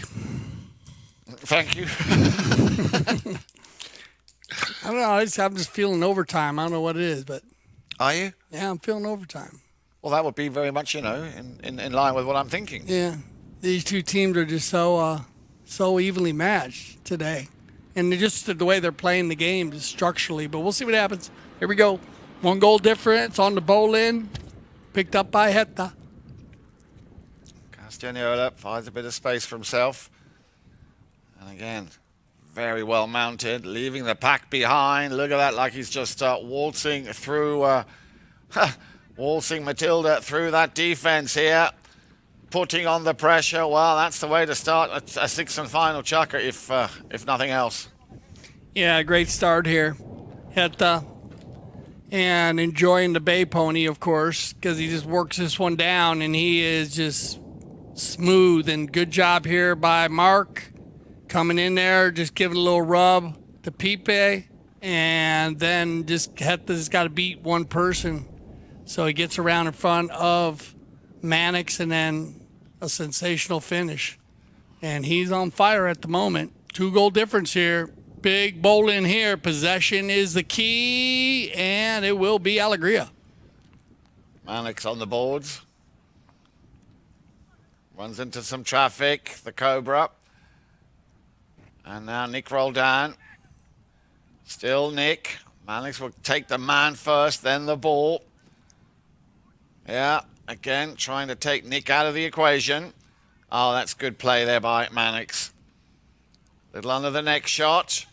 S2: Thank you.
S1: I don't know. I'm just feeling overtime. I don't know what it is, but.
S2: Are you?
S1: Yeah, I'm feeling overtime.
S2: Well, that would be very much, in line with what I'm thinking.
S1: Yeah. These two teams are just so evenly matched today. And just the way they're playing the game just structurally. But we'll see what happens. Here we go. 1 goal difference on the bowl-in. Picked up by Heta.
S2: Castagnola finds a bit of space for himself. And again, very well mounted, leaving the pack behind. Look at that, like he's just waltzing through, waltzing Matilda through that defense here. Putting on the pressure. Well, that's the way to start a 6th and final Chukker, if nothing else.
S1: Yeah, great start here. Heta. And enjoying the bay pony, of course, because he just works this one down, and he is just smooth. And good job here by Mark. Coming in there, just giving a little rub to Pipe. And then just Heta's got to beat one person. So he gets around in front of Mannix, and then a sensational finish. And he's on fire at the moment. 2 goal difference here. Big bowl in here. Possession is the key, and it will be Alegria.
S2: Mannix on the boards. Runs into some traffic, the Cobra. And now Nick Roldan. Still Nick. Mannix will take the man first, then the ball. Yeah, again, trying to take Nick out of the equation. Oh, that's good play there by Mannix. Little under the neck shot.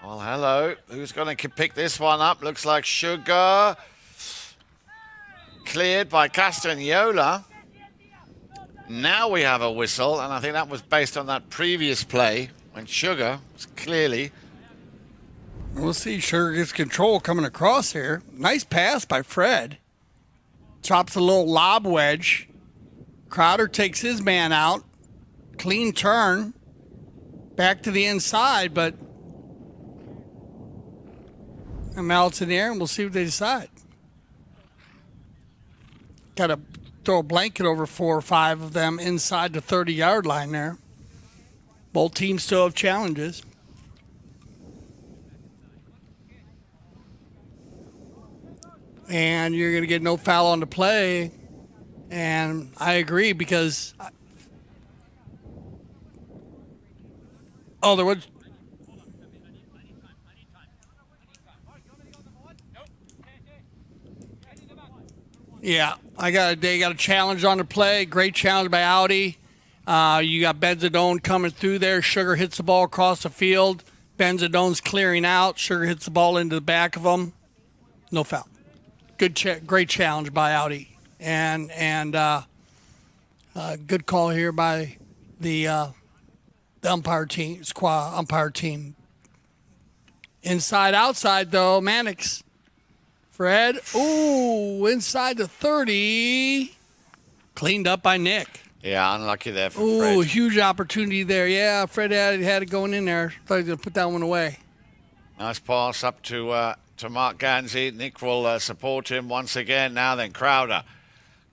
S2: Well, hello. Who's going to pick this one up? Looks like Chukker. Cleared by Castagnola. Now we have a whistle, and I think that was based on that previous play when Chukker was clearly...
S1: We'll see. Chukker gets control coming across here. Nice pass by Fred. Chops a little lob wedge. Crowder takes his man out. Clean turn. Back to the inside, but... And now it's in the air, and we'll see what they decide. Got to throw a blanket over 4 or 5 of them inside the 30-yard line there. Both teams still have challenges. And you're going to get no foul on the play. And I agree because... there was... Yeah, they got a challenge on the play. Great challenge by Audi. You got Benzadone coming through there. Chukker hits the ball across the field. Benzadone's clearing out. Chukker hits the ball into the back of him. No foul. Great challenge by Audi. And good call here by the umpire team, squad umpire team. Inside, outside, though, Mannix. Fred, ooh, inside the 30. Cleaned up by Nick.
S2: Yeah, unlucky there for
S1: Fred. Ooh, huge opportunity there. Yeah, Fred had it going in there. Thought he was going to put that one away.
S2: Nice pass up to Mark Ganzi. Nick will support him once again. Now then, Crowder.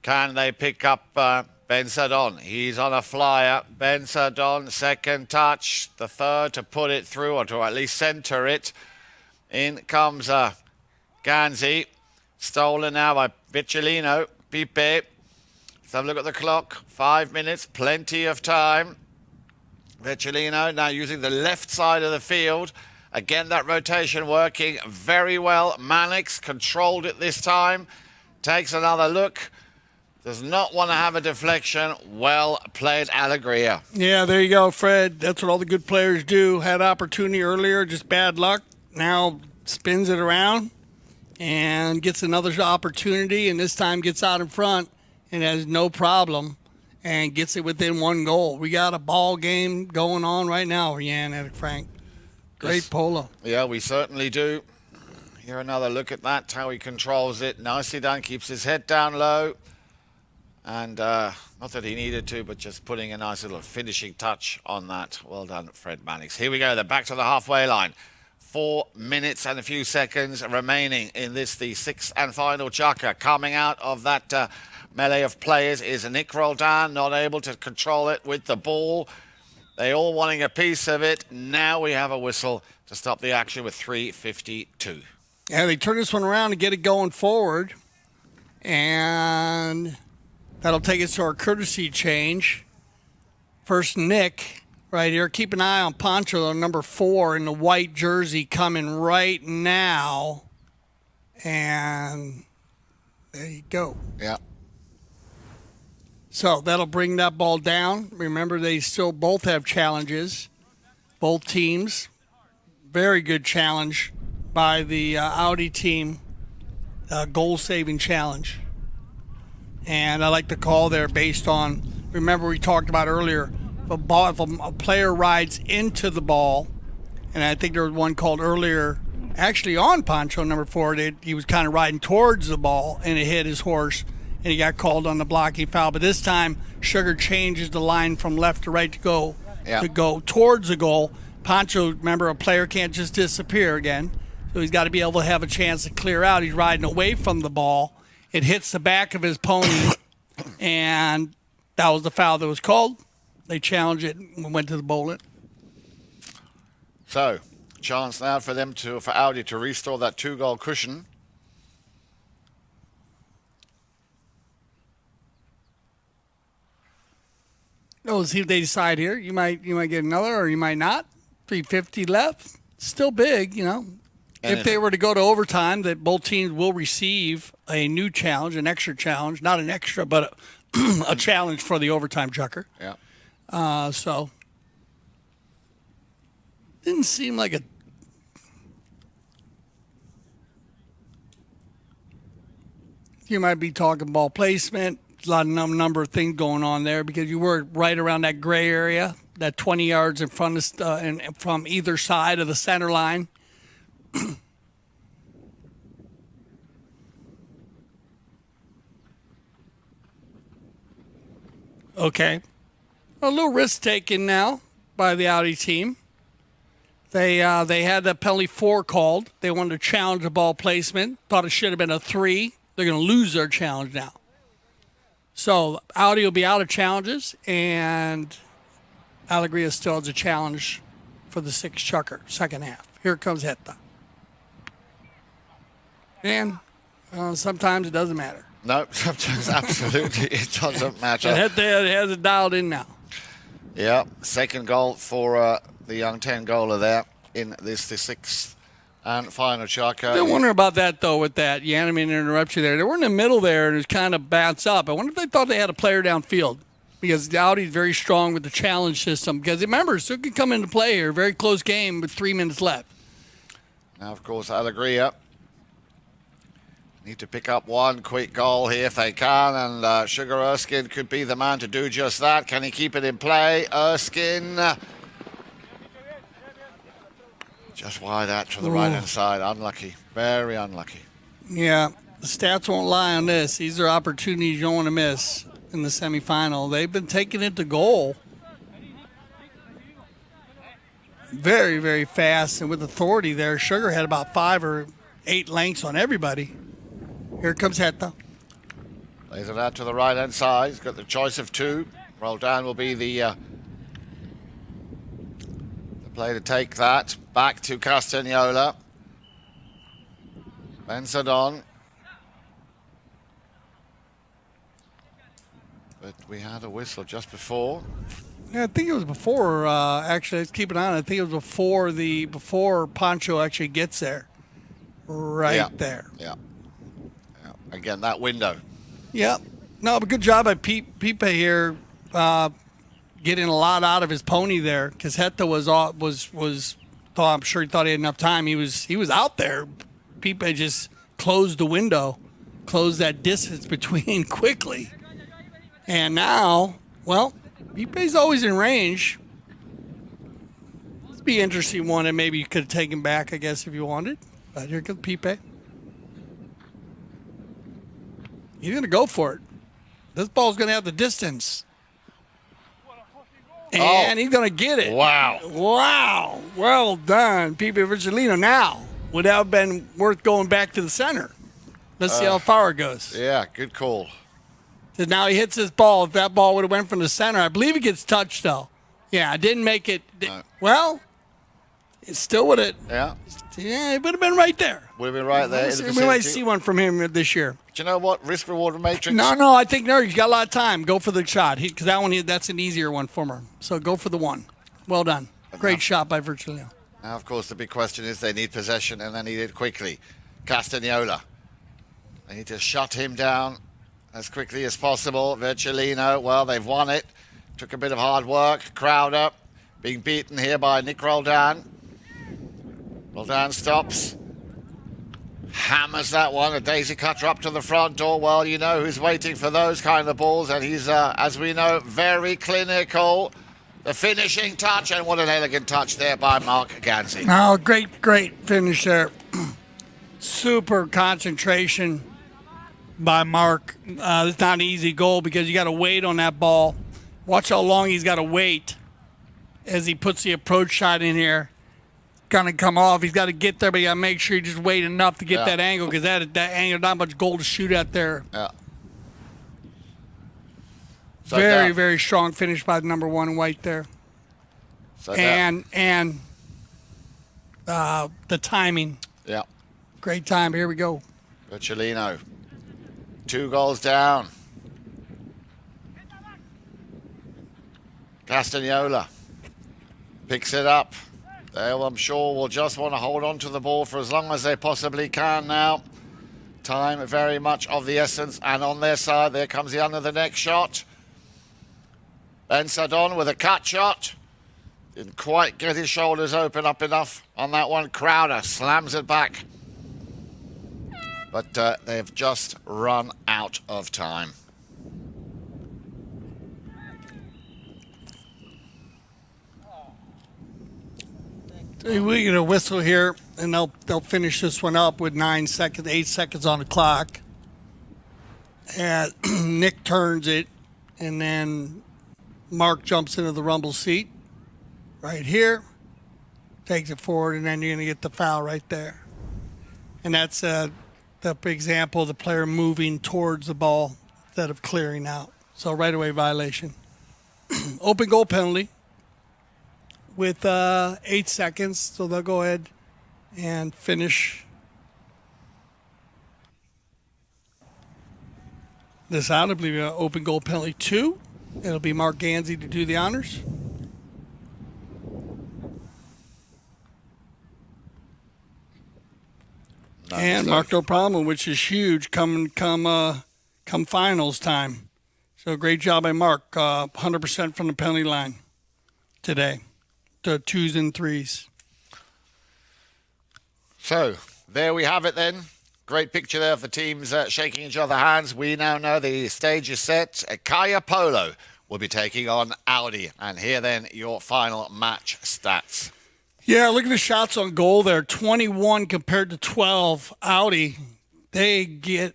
S2: Can they pick up Benzadon? He's on a flyer. Benzadon, second touch. The third to put it through, or to at least centre it. In comes Ganzi. Stolen now by Viccellino. Pipe. Let's have a look at the clock. 5 minutes, plenty of time. Viccellino now using the left side of the field. Again, that rotation working very well. Mannix controlled it this time. Takes another look. Does not want to have a deflection. Well played, Alegria.
S1: Yeah, there you go, Fred. That's what all the good players do. Had opportunity earlier, just bad luck. Now spins it around and gets another opportunity, and this time gets out in front and has no problem and gets it within one goal. We got a ball game going on right now, Jan and Frank. Great polo.
S2: Yeah, we certainly do. Here another look at that, how he controls it. Nicely done, keeps his head down low. And not that he needed to, but just putting a nice little finishing touch on that. Well done, Fred Mannix. Here we go, they're back to the halfway line. 4 minutes and a few seconds remaining in this, the sixth and final Chukker. Coming out of that melee of players is Nick Roldan, not able to control it with the ball. They all wanting a piece of it. Now we have a whistle to stop the action with 3:52.
S1: Yeah, they turn this one around and get it going forward. And that'll take us to our courtesy change. First, Nick, right here. Keep an eye on Pancho, number 4 in the white jersey, coming right now. And there you go.
S2: Yeah.
S1: So that'll bring that ball down. Remember, they still both have challenges, both teams. Very good challenge by the Audi team, goal-saving challenge. And I like the call there based on, remember we talked about earlier, if a player rides into the ball, and I think there was one called earlier, actually on Pancho, number 4, he was kind of riding towards the ball, and it hit his horse. And he got called on the blocking foul. But this time, Chukker changes the line from left to right to go towards the goal. Pancho, remember, a player can't just disappear again. So he's got to be able to have a chance to clear out. He's riding away from the ball. It hits the back of his pony, and that was the foul that was called. They challenged it and went to the bullet.
S2: So, chance now for Audi to restore that 2-goal cushion.
S1: Oh, see if they decide here. You might get another, or you might not. 3:50 left. Still big, you know. If they were to go to overtime, that both teams will receive a new challenge, an extra challenge, not an extra, but a challenge for the overtime Chukker.
S2: Yeah.
S1: So didn't seem like a. You might be talking ball placement. A lot of number of things going on there because you were right around that gray area, that 20 yards in front of and from either side of the center line. Okay, a little risk taken now by the Audi team. They had the penalty 4 called. They wanted to challenge the ball placement. Thought it should have been a 3. They're going to lose their challenge now. So Audi will be out of challenges, and Alegria still has a challenge for the 6th Chukker, second half. Here comes Heta. And sometimes it doesn't matter.
S2: No, sometimes absolutely it doesn't matter.
S1: Heta has it dialed in now.
S2: Yeah, second goal for the young 10 goaler there in this, the 6th and final Chukker.
S1: I wonder about that, though, with that. Jan, I mean, to interrupt you there. They were in the middle there, and it was kind of bounced up. I wonder if they thought they had a player downfield. because the Audi's very strong with the challenge system. Because remember, it still can come into play here. Very close game with 3 minutes left.
S2: Now, of course, Alegria need to pick up one quick goal here if they can, and Chukker Erskine could be the man to do just that. Can he keep it in play? Erskine just wide out to the right-hand side. Unlucky. Very unlucky.
S1: Yeah, the stats won't lie on this. These are opportunities you don't want to miss in the semifinal. They've been taking it to goal very, very fast and with authority there. Chukker had about 5 or 8 lengths on everybody. Here comes Heta.
S2: Lays it out to the right-hand side. He's got the choice of 2. Roldan will be the play to take that. Back to Castagnola. Benzadon. But we had a whistle just before.
S1: Yeah, I think it was before. Actually, let's keep it on. I think it was before Pancho actually gets there. Right there.
S2: Yeah. Again, that window.
S1: Yeah. No, but good job by Pipe here, getting a lot out of his pony there. Because Heta I'm sure he thought he had enough time. He was out there. Pipe just closed the window, closed that distance between quickly. And now, well, Pipe's always in range. This be an interesting one, and maybe you could have taken back, I guess, if you wanted. But here comes Pipe. He's going to go for it. This ball's going to have the distance. And he's going to get it.
S2: Wow.
S1: Wow. Well done, Pipe Virgilino. Now, would that have been worth going back to the center? Let's see how far it goes.
S2: Yeah, good call.
S1: So now he hits his ball. If that ball would have went from the center, I believe it gets touched, though. Yeah, I didn't make it.
S2: No.
S1: Well, it still would have.
S2: Yeah.
S1: Yeah, it would have been right there.
S2: Would have been right there.
S1: We might see one from him this year.
S2: Do you know what? Risk-reward matrix?
S1: No, I think he's got a lot of time. Go for the shot. Because that's an easier one for him. So go for the one. Well done. Great shot by Virgilino.
S2: Now, of course, the big question is they need possession and they need it quickly. Castagnola. They need to shut him down as quickly as possible. Virgilino, well, they've won it. Took a bit of hard work. Crowder being beaten here by Nick Roldan. Roldan stops. Hammers that one. A daisy cutter up to the front door. Well, you know who's waiting for those kind of balls. And he's, as we know, very clinical. The finishing touch. And what an elegant touch there by Mark Ganzi.
S1: Oh, great finish there. Super concentration by Mark. It's not an easy goal because you got to wait on that ball. Watch how long he's got to wait as he puts the approach shot in here. Gonna come off. He's got to get there, but you got to make sure you just wait enough to get that angle because that angle, not much goal to shoot at there.
S2: Yeah. So
S1: very strong finish by the number 1 white there.
S2: So
S1: and the timing.
S2: Yeah.
S1: Great time. Here we go.
S2: Virgilino. 2 goals down. Castagnola picks it up. They, I'm sure, will just want to hold on to the ball for as long as they possibly can now. Time very much of the essence, and on their side, there comes the under the neck shot. Benzadon with a cut shot. Didn't quite get his shoulders open up enough on that one. Crowder slams it back. But they've just run out of time.
S1: We get a whistle here, and they'll finish this one up with 8 seconds on the clock. And Nick turns it, and then Mark jumps into the rumble seat right here, takes it forward, and then you're going to get the foul right there. And that's the example of the player moving towards the ball instead of clearing out. So right away violation. Open goal penalty with 8 seconds, so they'll go ahead and finish this out. I believe open goal penalty 2. It'll be Mark Ganzi to do the honors. And Mark no problem, which is huge come finals time. So great job by Mark. 100% from the penalty line today. The 2s and 3s.
S2: So there we have it then. Great picture there of the teams shaking each other's hands. We now know the stage is set. Kaya Polo will be taking on Audi. And here then your final match stats.
S1: Yeah, look at the shots on goal there. 21 compared to 12. Audi, once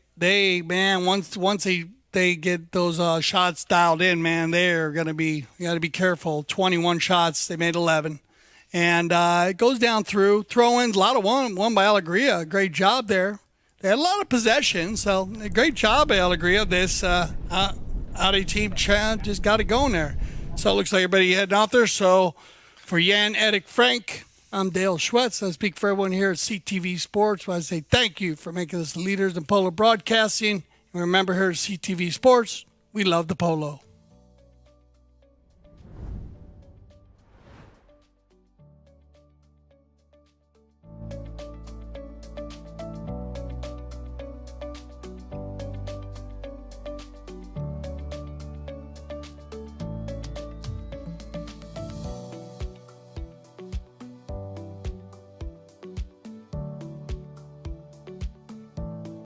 S1: they get those shots dialed in, man, they're going to be, you got to be careful. 21 shots, they made 11. And it goes down through. Throw-ins, a lot of one by Alegria. Great job there. They had a lot of possession, so a great job by Alegria. This Audi team just got it going there. So it looks like everybody heading out there. So for Jan, Eric, Frank, I'm Dale Schwetz. I speak for everyone here at CTV Sports. I say thank you for making us leaders in polo broadcasting. And remember, here at CTV Sports, we love the polo.